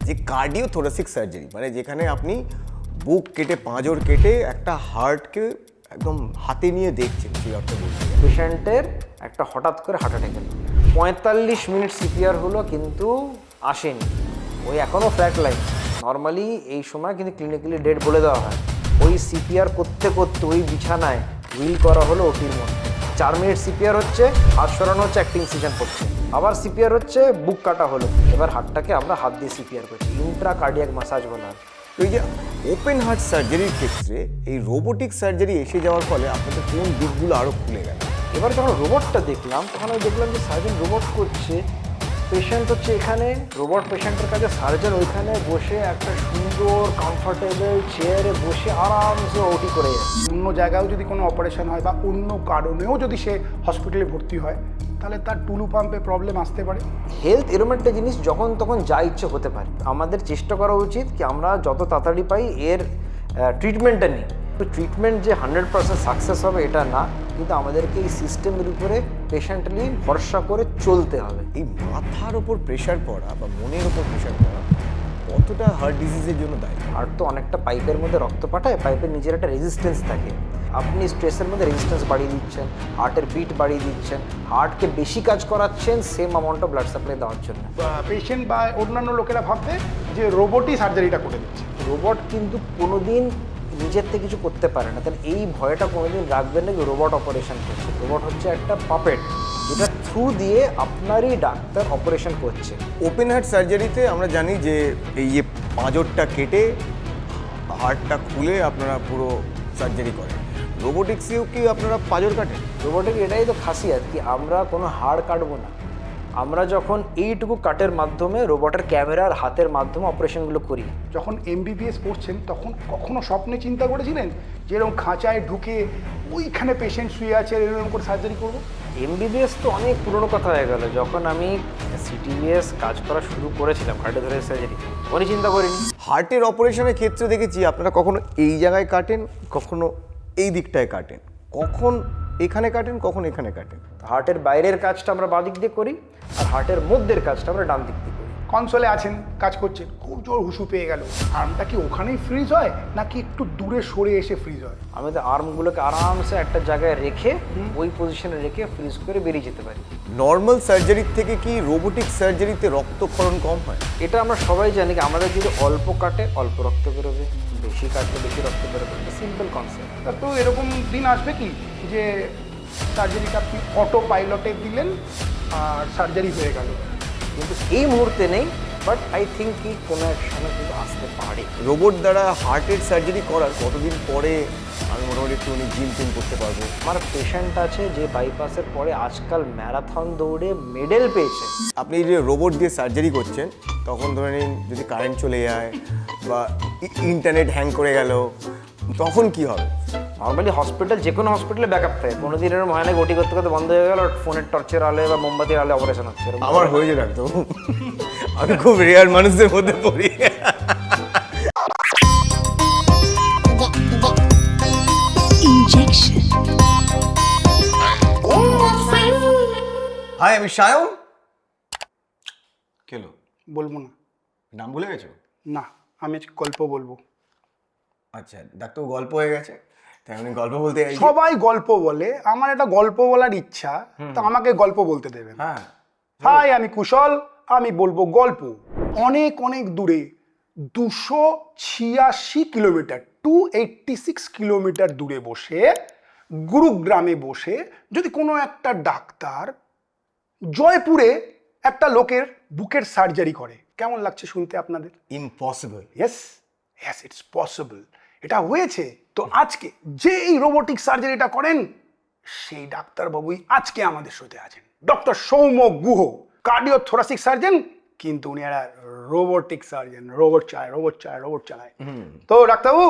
যে cardio thoracic surgery, মানে যেখানে আপনি বুক কেটে পাঁজর কেটে একটা হার্টকে একদম হাতে নিয়ে দেখছেন, সেই অর্থে বলছি। পেশেন্টের একটা হঠাৎ করে হার্ট অ্যাটাক এলো, 45 মিনিট সিপিআর হলো কিন্তু আসেনি, ওই এখনও ফ্ল্যাট লাইন। নর্মালি এই সময় কিন্তু ক্লিনিক্যালি ডেড বলে দেওয়া হয়। ওই সিপিআর করতে করতে ওই বিছানায় হুইল করা হলো ওটির মধ্যে। 4 মিনিট সিপিআর হচ্ছে, হাত সরানো হচ্ছে, অ্যাক্টিং সিজন করছে, আবার সিপিআর হচ্ছে, বুক কাটা হলো, এবার হাতটাকে আমরা হাত দিয়ে সিপিআর করছি, ইন্ট্রা কার্ডিয়াক মাসাজ বলা হয়। তো এই যে ওপেন হার্ট সার্জারির ক্ষেত্রে এই রোবোটিক সার্জারি এসে যাওয়ার ফলে আপনাদের কোন দিকগুলো আরও খুলে গেল? এবার যখন রোবটটা দেখলাম তখন আমি দেখলাম যে সার্জন রোবট করছে, পেশেন্ট হচ্ছে এখানে, রোবট পেশেন্টের কাছে, সার্জন ওইখানে বসে একটা সুন্দর কমফোর্টেবল চেয়ারে বসে আরামসে ওটি করে যাচ্ছে। অন্য জায়গায়ও যদি কোনো অপারেশন হয় বা অন্য কারণেও যদি সে হসপিটালে ভর্তি হয়, তাহলে তার টুলু পাম্পে প্রবলেম আসতে পারে। হেলথ এরকম একটা জিনিস যখন তখন যা ইচ্ছে হতে পারে। আমাদের চেষ্টা করা উচিত কি আমরা যত তাড়াতাড়ি পাই এর ট্রিটমেন্টটা নিই। তো ট্রিটমেন্ট যে 100% সাকসেস হবে এটা না, কিন্তু আমাদেরকে এই সিস্টেমের উপরে পেশেন্টলি ভরসা করে চলতে হবে। এই মাথার ওপর প্রেশার পড়া বা মনের ওপর প্রেশার পড়া কতটা হার্ট ডিজিজের জন্য দায়ী? হার্ট তো অনেকটা পাইপের মধ্যে রক্ত পাঠায়, পাইপের নিজের একটা রেজিস্ট্যান্স থাকে। আপনি স্ট্রেসের মধ্যে রেজিস্ট্যান্স বাড়িয়ে দিচ্ছেন, হার্টের বিট বাড়িয়ে দিচ্ছেন, হার্টকে বেশি কাজ করাচ্ছেন same amount of blood supply দেওয়ার জন্য। পেশেন্ট বা অন্যান্য লোকেরা ভাববে যে রোবটই সার্জারিটা করে দিচ্ছে। রোবট কিন্তু কোনোদিন নিজের থেকে কিছু করতে পারে না, তাহলে এই ভয়টা কোনোদিন রাখবেন না যে রোবট অপারেশন করছে। রোবট হচ্ছে একটা পাপেট, যেটা থ্রু দিয়ে আপনারই ডাক্তার অপারেশন করছে। ওপেন হার্ট সার্জারিতে আমরা জানি যে এই যে পাঁজরটা কেটে হার্টটা খুলে আপনারা পুরো সার্জারি করেন। রোবোটিক্সেও কি আপনারা পাঁজর কাটেন? রোবটের এটাই তো খাসিয়াত কি আমরা কোনো হাড় কাটবো না, আমরা যখন এইটুকু কাটের মাধ্যমে রোবটের ক্যামেরার হাতের মাধ্যমে অপারেশনগুলো করি। যখন এমবিবিএস পড়ছেন তখন কখনো স্বপ্নে চিন্তা করেছিলেন যে এরকম খাঁচায় ঢুকে ওইখানে পেশেন্ট শুয়ে আছে এরকম করে সার্জারি করবো? এমবিবিএস তো অনেক পুরনো কথা হয়ে গেল। যখন আমি সিটিবিএস কাজ করা শুরু করেছিলাম হার্টে ধরে সার্জারি, তখনই চিন্তা করিনি। হার্টের অপারেশনের ক্ষেত্রে দেখেছি আপনারা কখনো এই জায়গায় কাটেন, কখনো এই দিকটায় কাটেন, কখন এখানে কাটেন, কখন এখানে কাটেন। হার্টের বাইরের কাজটা আমরা বাঁ দিক দিয়ে করি, আর হার্টের মধ্যের কাজটা আমরা ডান দিক দিয়ে করি। কনসোলে আছেন, কাজ করছেন, খুব জোর হুসু পেয়ে গেল, আর্মটা কি ওখানেই ফ্রিজ হয় নাকি একটু দূরে সরে এসে ফ্রিজ হয়? আমি তো আর্মগুলোকে আরামসে একটা জায়গায় রেখে ওই পজিশনে রেখে ফ্রিজ করে বেরিয়ে যেতে পারি। নর্মাল সার্জারির থেকে কি রোবোটিক সার্জারিতে রক্তক্ষরণ কম হয়? এটা আমরা সবাই জানি কি আমাদের যদি অল্প কাটে অল্প রক্ত বেরোবে, বেশি কাটলে বেশি রক্ত বেরোবে, সিম্পল কনসেপ্ট। তা তো এরকম দিন আসবে কি যে সার্জারিটা আপনি অটো পাইলটে দিলেন আর সার্জারি হয়ে গেল? কিন্তু এই মুহূর্তে নেই, বাট আই থিঙ্ক কি কোনো এক সময় কিন্তু আসতে পারে। রোবট দ্বারা হার্টের সার্জারি করার কতদিন পরে আমি মোটামুটি একটু জিম টিম করতে পারবো? আমার পেশেন্ট আছে যে বাইপাসের পরে আজকাল ম্যারাথন দৌড়ে মেডেল পেয়েছে। আপনি যে রোবট দিয়ে সার্জারি করছেন তখন ধরে নিন যদি কারেন্ট চলে যায় বা ইন্টারনেট হ্যাং করে গেল, তখন কি হবে? নর্মালি হসপিটাল যে কোনো হসপিটালে ব্যাকআপ থাকে, কোনোদিন এরকম হয় না ওটি করতে করতে বন্ধ হয়ে গেল, ফোনের টর্চের আলে বা মোমবাতির আলে অপারেশন হচ্ছে। আমার হয়েছে ডাক্তার, আমি খুব রেয়ার মানুষদের মধ্যে পড়ি। Injection. হাই, আমি সায়ন। কেলো বলবো না। নাম ভুলে গেছো? না, আমি আজকে গল্প বলবো। আচ্ছা, ডাক্তার গল্প হয়ে গেছে, তাই আমি গল্প বলতে চাইছি। সবাই গল্প বলে, আমার একটা গল্প বলার ইচ্ছা, তো আমাকে গল্প বলতে দেবেন। হ্যাঁ, হাই, আমি কুশল, আমি বলবো গল্প। অনেক অনেক দূরে 286 কিলোমিটার 286 কিলোমিটার দূরে বসে, গুরুগ্রামে বসে যদি কোনো একটা ডাক্তার জয়পুরে একটা লোকের বুকের সার্জারি করে, কেমন লাগছে শুনতে আপনাদের? Impossible. Yes yes, it's possible, এটা হয়েছে। তো আজকে যে এই রোবোটিক সার্জারিটা করেন সেই ডাক্তারবাবুই আজকে আমাদের সাথে আছেন, doctor Soumya Guha, cardio thoracic surgeon, কিন্তু উনি একটা রোবোটিক সার্জন, রোবট চালায়। তো ডাক্তারবাবু,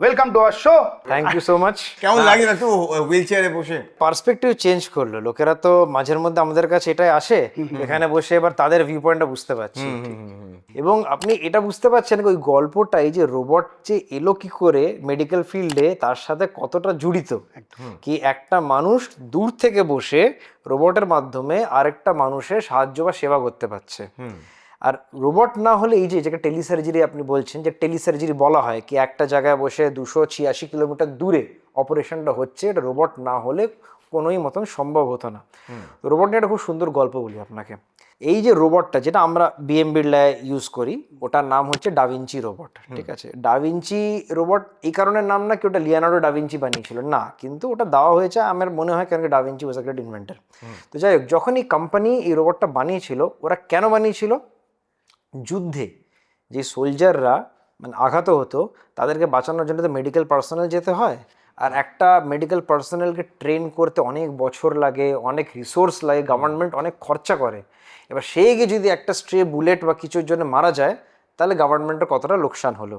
welcome to our show. Thank you so much. কেমন লাগে ডাক্তার হুইল চেয়ারে বসে? পার্সপেক্টিভ চেঞ্জ করলো, লোকেরা তো মাঝের মধ্যে আমাদের কাছে এটাই আসে, এখানে বসে এবার তাদের ভিউ পয়েন্টটা বুঝতে পারছি। এবং আপনি এটা বুঝতে পারছেন ওই গল্পটাই যে রোবট যে এলো কি করে মেডিকেল ফিল্ডে, তার সাথে কতটা জড়িত। কি একটা মানুষ দূর থেকে বসে রোবটের মাধ্যমে আরেকটা মানুষের সাহায্য বা সেবা করতে পারছে। আর রোবট না হলে এই যে যেটা টেলিসার্জারি আপনি বলছেন, যে টেলিসার্জারি বলা হয় কি একটা জায়গায় বসে 286 কিলোমিটার দূরে অপারেশনটা হচ্ছে, এটা রোবট না হলে কোনোই মতন সম্ভব হতো না। রোবট নিয়ে একটা খুব সুন্দর গল্প বলি আপনাকে। এই যে রোবটটা যেটা আমরা বিএম বিড়লায় ইউজ করি, ওটার নাম হচ্ছে ডাভিঞ্চি রোবট, ঠিক আছে? ডাভিঞ্চি রোবট এই কারণে নাম না কি ওটা লিওনার্দো ডাভিঞ্চি বানিয়েছিল, না, কিন্তু ওটা দেওয়া হয়েছে আমার মনে হয় কারণ Da Vinci was a great inventor. তো যাই হোক, যখন এই কোম্পানি এই রোবটটা বানিয়েছিল, ওরা কেন বানিয়েছিল? যুদ্ধে যে সোলজাররা মানে আঘাত হতো তাদেরকে বাঁচানোর জন্য তো মেডিকেল পার্সোনাল যেতে হয়, আর একটা মেডিকেল পার্সোনালকে ট্রেন করতে অনেক বছর লাগে, অনেক রিসোর্স লাগে, গভর্নমেন্ট অনেক খরচা করে। এবার সেই গিয়ে যদি একটা স্ট্রে বুলেট বা কিছুর জন্য মারা যায়, তাহলে গভর্নমেন্টের কতটা লোকসান হলো।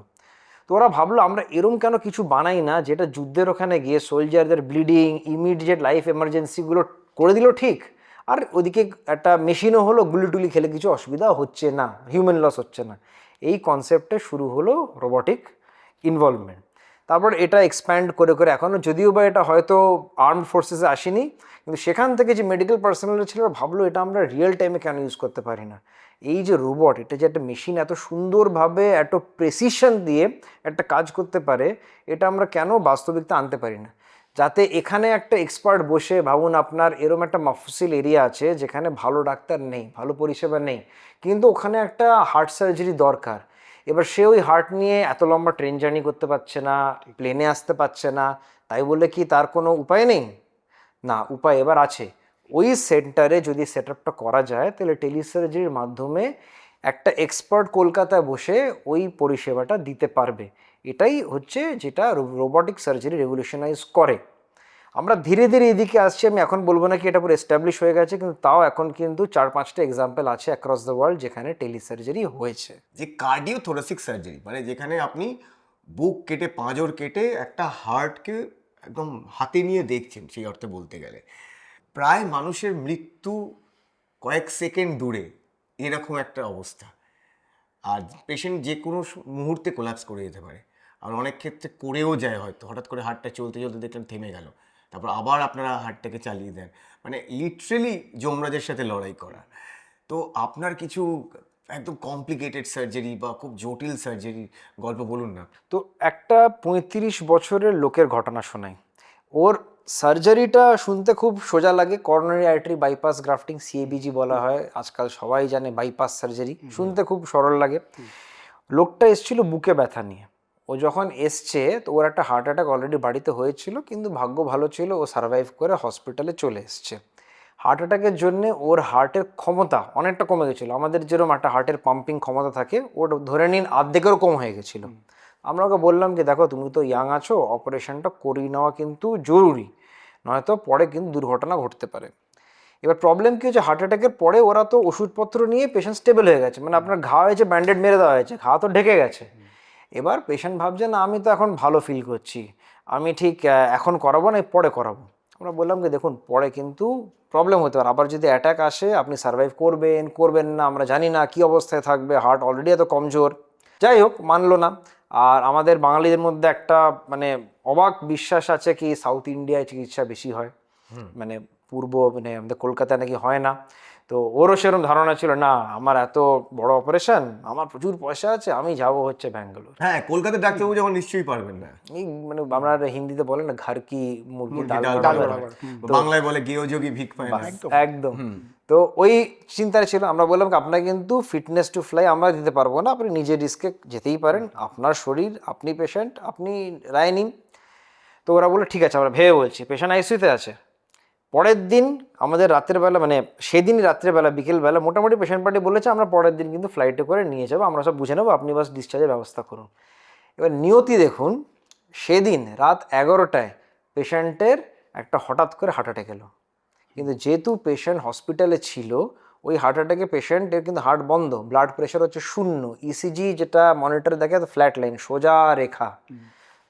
তো ওরা ভাবলো আমরা এরম কেন কিছু বানাই না যেটা যুদ্ধের ওখানে গিয়ে সোলজারদের ব্লিডিং, ইমিডিয়েট লাইফ এমার্জেন্সিগুলো করে দিল ঠিক, আর ওদিকে একটা মেশিনও হলো, গুলি টুলি খেলে কিছু অসুবিধা হচ্ছে না, হিউম্যান লস হচ্ছে না। এই কনসেপ্টে শুরু হলো রোবটিক ইনভলভমেন্ট। তারপর এটা এক্সপ্যান্ড করে করে এখনও, যদিও বা এটা হয়তো আর্মড ফোর্সেসে আসেনি, কিন্তু সেখান থেকে যে মেডিকেল পার্সোনাল ছিল ভাবলো এটা আমরা রিয়েল টাইমে কেন ইউজ করতে পারি না। এই যে রোবট, এটা যে একটা মেশিন এত সুন্দরভাবে এত প্রেসিশন দিয়ে একটা কাজ করতে পারে, এটা আমরা কেন বাস্তবিকতা আনতে পারি না, যাতে এখানে একটা এক্সপার্ট বসে, ভাবুন আপনার এরম একটা মফসিল এরিয়া আছে যেখানে ভালো ডাক্তার নেই, ভালো পরিষেবা নেই, কিন্তু ওখানে একটা হার্ট সার্জারি দরকার। এবার সে ওই হার্ট নিয়ে এত লম্বা ট্রেন জার্নি করতে পারছে না, প্লেনে আসতে পারছে না, তাই বলে কি তার কোনো উপায় নেই? না, উপায় এবার আছে। ওই সেন্টারে যদি সেট আপটা করা যায়, তাহলে টেলিসার্জারির মাধ্যমে একটা এক্সপার্ট কলকাতায় বসে ওই পরিষেবাটা দিতে পারবে। এটাই হচ্ছে যেটা রোবটিক সার্জারি রেভলিউশনাইজ করে। আমরা ধীরে ধীরে এদিকে আসছি। আমি এখন বলবো না কি এটা পুরো এস্টাবলিশ হয়ে গেছে, কিন্তু তাও এখন কিন্তু 4-5টা এক্সাম্পল আছে অ্যাক্রস দ্য ওয়ার্ল্ড যেখানে টেলিসার্জারি হয়েছে। যে কার্ডিও থোরাসিক সার্জারি, মানে যেখানে আপনি বুক কেটে, পাঁজর কেটে একটা হার্টকে একদম হাতে নিয়ে দেখছেন, সেই অর্থে বলতে গেলে প্রায় মানুষের মৃত্যু কয়েক সেকেন্ড দূরে, এরকম একটা অবস্থা। আর পেশেন্ট যে কোনো মুহূর্তে কোলাপস করে যেতে পারে, আর অনেক ক্ষেত্রে করেও যায়, হয়তো হঠাৎ করে হার্টটা চলতে চলতে দেখলেন থেমে গেল, তারপর আবার আপনারা হার্টটাকে চালিয়ে দেন, মানে লিটারেলি যমরাজের সাথে লড়াই করা। তো আপনার কিছু একদম কমপ্লিকেটেড সার্জারি বা খুব জটিল সার্জারি গল্প বলুন না। তো একটা 35 বছরের লোকের ঘটনা শোনাই। ওর সার্জারিটা শুনতে খুব সোজা লাগে, coronary artery bypass grafting, CABG বলা হয়, আজকাল সবাই জানে বাইপাস সার্জারি, শুনতে খুব সরল লাগে। লোকটা এসেছিল বুকে ব্যথা নিয়ে। ও যখন এসছে, তো ওর একটা হার্ট অ্যাটাক অলরেডি বাড়িতে হয়েছিল, কিন্তু ভাগ্য ভালো ছিল ও সার্ভাইভ করে হসপিটালে চলে এসছে। হার্ট অ্যাটাকের জন্যে ওর হার্টের ক্ষমতা অনেকটা কমে গেছিলো। আমাদের যেরকম একটা হার্টের পাম্পিং ক্ষমতা থাকে, ওর ধরে নিন অর্ধেকেরও কম হয়ে গেছিলো। আমরা ওকে বললাম যে দেখো তুমি তো ইয়াং আছো, অপারেশনটা করিয়ে নেওয়া কিন্তু জরুরি, নয়তো পরে কিন্তু দুর্ঘটনা ঘটতে পারে। এবার প্রবলেম কী হচ্ছে, হার্ট অ্যাটাকের পরে ওরা তো ওষুধপত্র নিয়ে পেশেন্ট স্টেবল হয়ে গেছে, মানে আপনার ঘা হয়েছে, ব্যান্ডেড মেরে দেওয়া হয়েছে, ঘা তো ঢেকে গেছে। এবার পেশেন্ট ভাবছে না আমি তো এখন ভালো ফিল করছি, আমি ঠিক এখন করাবো না, পরে করাবো। আমরা বললাম যে দেখুন পরে কিন্তু প্রবলেম হতে পারে, আবার যদি অ্যাটাক আসে আপনি সার্ভাইভ করবেন না, আমরা জানি না কী অবস্থায় থাকবে, হার্ট অলরেডি এত কমজোর। যাই হোক, মানলো না। আর আমাদের বাঙালিদের মধ্যে একটা মানে অবাক বিশ্বাস আছে কি সাউথ ইন্ডিয়ায় চিকিৎসা বেশি হয়, মানে পূর্ব মানে আমাদের কলকাতায় নাকি হয় না। তো ওরও সেরকম ধারণা ছিল, না আমার এত বড় অপারেশন, আমার প্রচুর পয়সা আছে, আমি যাব হচ্ছে ব্যাঙ্গালোর। হ্যাঁ, কলকাতার ডাক্তারবাবু যখন নিশ্চয়ই পারবেন না, এই মানে আমরা হিন্দিতে বলে না ঘর কি মুরগি ডাল বরাবর, বাংলায় বলে গেয়যোগী ভিক পায় না। একদম। তো ওই চিন্তায় ছিল। আমরা বললাম কি আপনাকে কিন্তু ফিটনেস টু ফ্লাই আমরা দিতে পারবো না, আপনি নিজের রিস্কে যেতেই পারেন, আপনার শরীর, আপনি পেশেন্ট, আপনি রায় নিন। তো ওরা বলে ঠিক আছে, আমরা ভেবে বলছি। পেশেন্ট আইসিইউতে আছে। পরের দিন আমাদের রাতের বেলা, মানে সেদিনই রাত্রেবেলা বিকেলবেলা মোটামুটি পেশেন্ট পার্টি বলেছে আমরা পরের দিন কিন্তু ফ্লাইটে করে নিয়ে যাবো, আমরা সব বুঝে নেবো, আপনি বাস ডিসচার্জের ব্যবস্থা করুন। এবার নিয়তি দেখুন, সেদিন রাত 11টায় পেশেন্টের একটা হঠাৎ করে হার্ট অ্যাটাক এলো, কিন্তু যেহেতু পেশেন্ট হসপিটালে ছিল, ওই হার্ট অ্যাটাকে পেশেন্টের কিন্তু হার্ট বন্ধ, ব্লাড প্রেশার হচ্ছে 0, ইসিজি যেটা মনিটরে দেখে ফ্ল্যাট লাইন, সোজা রেখা।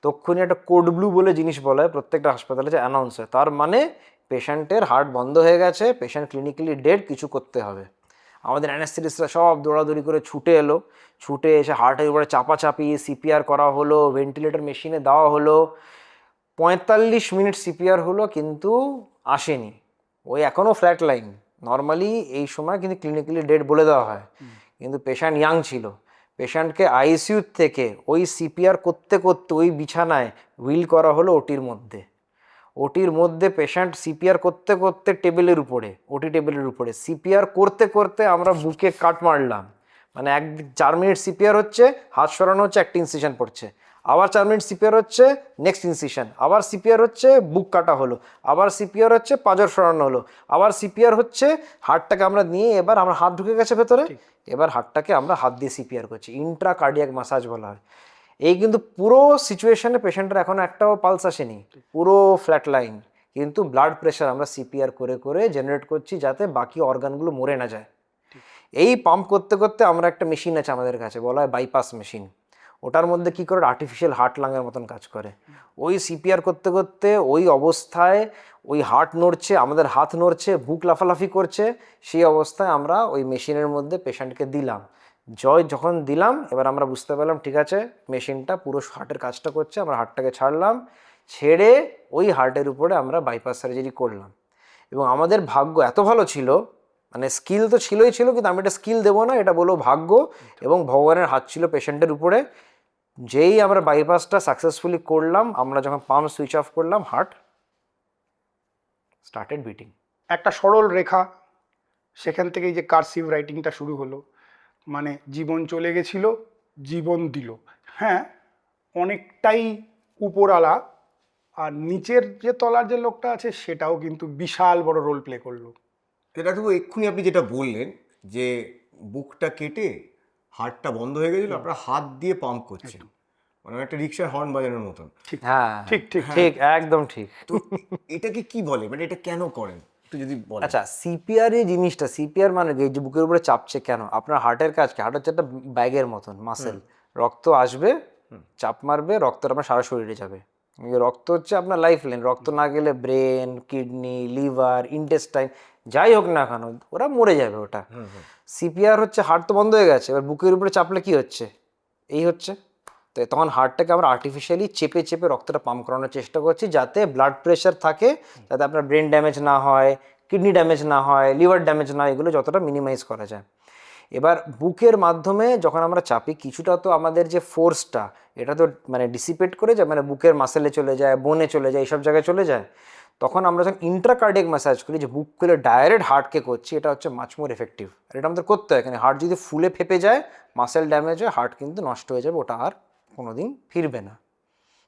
তক্ষুনি একটা কোড ব্লু বলে জিনিস বলা হয় প্রত্যেকটা হাসপাতালে, যে অ্যানাউন্স হয়, তার মানে পেশেন্টের হার্ট বন্ধ হয়ে গেছে, পেশেন্ট ক্লিনিক্যালি ডেড, কিছু করতে হবে। আমাদের অ্যানেস্থেটিস্টরা সব দৌড়াদৌড়ি করে ছুটে এলো, ছুটে এসে হার্টের উপরে চাপাচাপি, সিপিআর করা হলো, ভেন্টিলেটর মেশিনে দেওয়া হলো। 45 মিনিট সিপিআর হলো, কিন্তু আসেনি, ওই এখনও ফ্ল্যাট লাইন। নর্মালি এই সময় কিন্তু ক্লিনিক্যালি ডেড বলে দেওয়া হয়, কিন্তু পেশেন্ট ইয়াং ছিল। পেশেন্টকে আইসিইউ থেকে ওই সিপিআর করতে করতে ওই বিছানায় হুইল করা হলো ওটির মধ্যে পেশেন্ট সিপিআর করতে করতে টেবিলের উপরে, ওটি টেবিলের উপরে সিপিআর করতে করতে আমরা বুকে কাট মারলাম। মানে 4 মিনিট সিপিআর হচ্ছে, হাত সরানো হচ্ছে, একটা ইনসিশন পড়ছে, আবার 4 মিনিট সিপিআর হচ্ছে, নেক্সট ইনসিশন, আবার সিপিআর হচ্ছে, বুক কাটা হলো, আবার সিপিআর হচ্ছে, পাঁজর সরানো হলো, আবার সিপিআর হচ্ছে, হাতটাকে আমরা নিয়ে এবার আমরা হাত ঢুকে গেছে ভেতরে, এবার হাতটাকে আমরা হাত দিয়ে সিপিআর করছি, ইন্ট্রা কার্ডিয়াক ম্যাসাজ বলা হয়। এই কিন্তু পুরো সিচুয়েশনে পেশেন্টের এখনো একটাও পালস আসেনি, পুরো ফ্ল্যাট লাইন, কিন্তু ব্লাড প্রেশার আমরা সিপিআর করে করে জেনারেট করছি যাতে বাকি অর্গানগুলো মরে না যায়। এই পাম্প করতে করতে আমরা একটা মেশিন আছে আমাদের কাছে, বলা হয় বাইপাস মেশিন। ওটার মধ্যে কি করে আর্টিফিশিয়াল হার্ট লাঙের মতন কাজ করে। ওই সিপিআর করতে করতে ওই অবস্থায় ওই হার্ট নড়ছে, আমাদের হাত নড়ছে, বুক লাফালাফি করছে, সেই অবস্থায় আমরা ওই মেশিনের মধ্যে পেশেন্টকে দিলাম। যখন দিলাম এবার আমরা বুঝতে পারলাম ঠিক আছে মেশিনটা পুরো হার্টের কাজটা করছে। আমরা হার্টটাকে ছাড়লাম, ছেড়ে ওই হার্টের উপরে আমরা বাইপাস সার্জারি করলাম। এবং আমাদের ভাগ্য এত ভালো ছিল, মানে স্কিল তো ছিল, কিন্তু আমি এটা স্কিল দেবো না, এটা বলবো ভাগ্য এবং ভগবানের হাত ছিল পেশেন্টের উপরে। যেই আমরা বাইপাসটা সাকসেসফুলি করলাম, আমরা যখন পাম্প সুইচ অফ করলাম, হার্ট স্টার্টেড বিটিং। একটা সরল রেখা, সেখান থেকে এই যে কার্সিভ রাইটিংটা শুরু হলো, মানে জীবন চলে গেছিল, জীবন দিল। হ্যাঁ, অনেকটাই উপরালা, আর নিচের যে তলার যে লোকটা আছে সেটাও কিন্তু বিশাল বড় রোল প্লে করলো। ডাক্তারবাবু এক্ষুনি আপনি যেটা বললেন যে বুকটা কেটে হার্টটা বন্ধ হয়ে গেছিল, আপনারা হাত দিয়ে পাম্প করছেন, মানে একটা রিক্সার হর্ন বাজানোর মতন। হ্যাঁ ঠিক ঠিক ঠিক, একদম ঠিক। তো এটাকে কি বলে, মানে এটা কেন করেন একটু যদি বলেন। আচ্ছা, সিপিআর এই জিনিসটা, সিপিআর মানে এই যে বুকের উপরে চাপছে কেন, আপনার হার্টের কাজ কি? হার্ট হচ্ছে একটা ব্যাগের মতন মাসেল, রক্ত আসবে, চাপ মারবে, রক্তটা আপনার সারা শরীরে যাবে। রক্ত হচ্ছে আপনার লাইফ লাইন, রক্ত না গেলে ব্রেন, কিডনি, লিভার, ইন্টেস্টাইন যাই হোক না কেন ওরা মরে যাবে ওটা। সিপিআর হচ্ছে হার্ট তো বন্ধ হয়ে গেছে, এবার বুকের উপরে চাপলে কি হচ্ছে, এই হচ্ছে। তো তখন হার্টটাকে আমরা আর্টিফিশিয়ালি চেপে চেপে রক্তটা পাম্প করানোর চেষ্টা করছি যাতে ব্লাড প্রেশার থাকে, যাতে আপনার ব্রেন ড্যামেজ না হয়, কিডনি ড্যামেজ না হয়, লিভার ড্যামেজ না হয়, এগুলো যতটা মিনিমাইজ করা যায়। এবার বুকের মাধ্যমে যখন আমরা চাপি, কিছুটা তো আমাদের যে ফোর্সটা এটা তো মানে ডিসিপেট করে যায়, মানে বুকের মাসেলে চলে যায়, বোনে চলে যায়, এইসব জায়গায় চলে যায়। তখন আমরা যখন ইন্ট্রাকার্ডিয়াক ম্যাসাজ করি, যে বুক খুলে ডাইরেক্ট হার্টকে করছি, এটা হচ্ছে মাচ মোর এফেক্টিভ। আর এটা আমাদের করতে হয়, এখানে হার্ট যদি ফুলে ফেপে যায়, মাসেল ড্যামেজ হয়, হার্ট কিন্তু নষ্ট হয়ে যাবে, ওটা আর কোনোদিন ফিরবে না।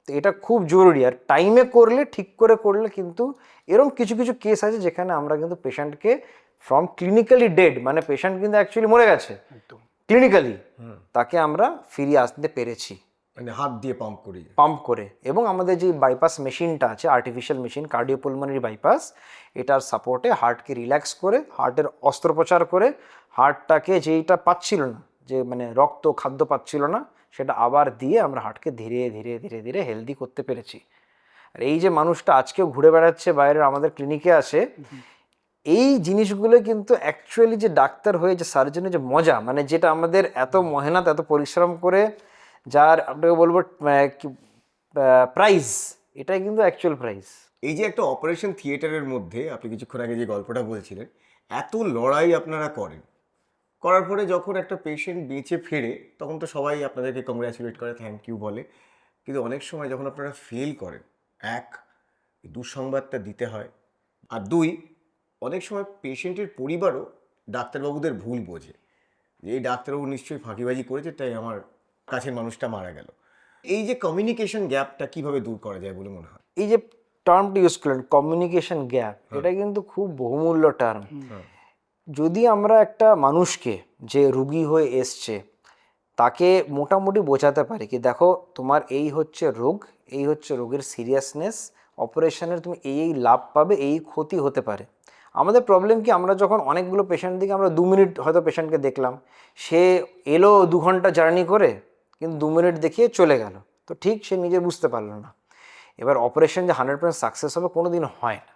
তো এটা খুব জরুরি, আর টাইমে করলে, ঠিক করে করলে কিন্তু এরকম কিছু কিছু কেস আছে যেখানে আমরা কিন্তু পেশেন্টকে ফ্রম ক্লিনিক্যালি ডেড, মানে পেশেন্ট কিন্তু অ্যাকচুয়ালি মরে গেছে ক্লিনিক্যালি, তাকে আমরা ফিরিয়ে আসতে পেরেছি মানে হাত দিয়ে পাম্প করে। এবং আমাদের যে বাইপাস মেশিনটা আছে, আর্টিফিশিয়াল মেশিন, কার্ডিওপালমোনারি বাইপাস, এটার সাপোর্টে হার্টকে রিল্যাক্স করে, হার্টের অস্ত্রোপচার করে, হার্টটাকে যেইটা পাচ্ছিল না, যে মানে রক্ত খাদ্য পাচ্ছিল না, সেটা আবার দিয়ে আমরা হার্টকে ধীরে ধীরে ধীরে ধীরে হেলদি করতে পেরেছি। আর এই যে মানুষটা আজকেও ঘুরে বেড়াচ্ছে বাইরে, আমাদের ক্লিনিকে আসে, এই জিনিসগুলো কিন্তু অ্যাকচুয়ালি যে ডাক্তার হয়ে যে সার্জনের যে মজা, মানে যেটা আমাদের এত মেহনত, এত পরিশ্রম করে, যার আপনাকে বলবো প্রাইজ, এটাই কিন্তু অ্যাকচুয়াল প্রাইজ। এই যে একটা অপারেশন থিয়েটারের মধ্যে আপনি কিছুক্ষণ আগে যে গল্পটা বলছিলেন, এত লড়াই আপনারা করার পরে যখন একটা পেশেন্ট বেঁচে ফেরে, তখন তো সবাই আপনাদেরকে কংগ্র্যাচুলেট করে, থ্যাংক ইউ বলে। কিন্তু অনেক সময় যখন আপনারা ফেল করেন, এক, দুঃসংবাদটা দিতে হয়, আর দুই, অনেক সময় পেশেন্টের পরিবারও ডাক্তারবাবুদের ভুল বোঝে যে এই ডাক্তারবাবু নিশ্চয়ই ফাঁকিবাজি করেছে, তাই আমার কাছের মানুষটা মারা গেল। এই যে কমিউনিকেশন গ্যাপটা কিভাবে দূর করা যায় বলে মনে হয়? এই যে টার্মটা ইউজ করলেন কমিউনিকেশন গ্যাপ, এটা কিন্তু খুব বহুমূল্য টার্ম। যদি আমরা একটা মানুষকে, যে রুগী হয়ে এসছে, তাকে মোটামুটি বোঝাতে পারি কি দেখো তোমার এই হচ্ছে রোগ, এই হচ্ছে রোগের সিরিয়াসনেস, অপারেশনের তুমি এই লাভ পাবে, এই ক্ষতি হতে পারে। আমাদের প্রবলেম কি, আমরা যখন অনেকগুলো পেশেন্ট দিকে আমরা 2 মিনিট হয়তো পেশেন্টকে দেখলাম, সে এলো 2 ঘন্টা জার্নি করে, কিন্তু 2 মিনিট দেখিয়ে চলে গেল, তো ঠিক সে নিজে বুঝতে পারলো না। এবার অপারেশন যে 100% সাকসেস হবে কোনো দিন হয় না।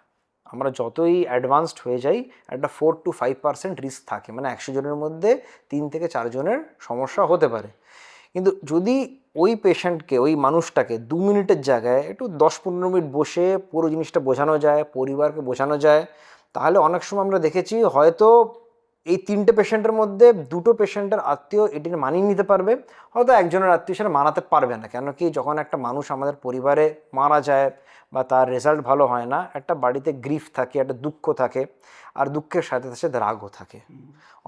আমরা যতই অ্যাডভান্সড হয়ে যাই, একটা 4 to 5% রিস্ক থাকে, মানে 100 জনের মধ্যে 3 থেকে 4 জনের সমস্যা হতে পারে। কিন্তু যদি ওই পেশেন্টকে, ওই মানুষটাকে 2 মিনিটের জায়গায় একটু 10-15 মিনিট বসে পুরো জিনিসটা বোঝানো যায়, পরিবারকে বোঝানো যায়, তাহলে অনেক সময় আমরা দেখেছি হয়তো এই 3টে পেশেন্টের মধ্যে 2টো পেশেন্টের আত্মীয় এটি মানিয়ে নিতে পারবে, হয়তো একজনের আত্মীয় সেটা মানাতে পারবে না। কেন কি, যখন একটা মানুষ আমাদের পরিবারে মারা যায় বা তার রেজাল্ট ভালো হয় না, একটা বাড়িতে গ্রিফ থাকে, একটা দুঃখ থাকে, আর দুঃখের সাথে সাথে রাগও থাকে।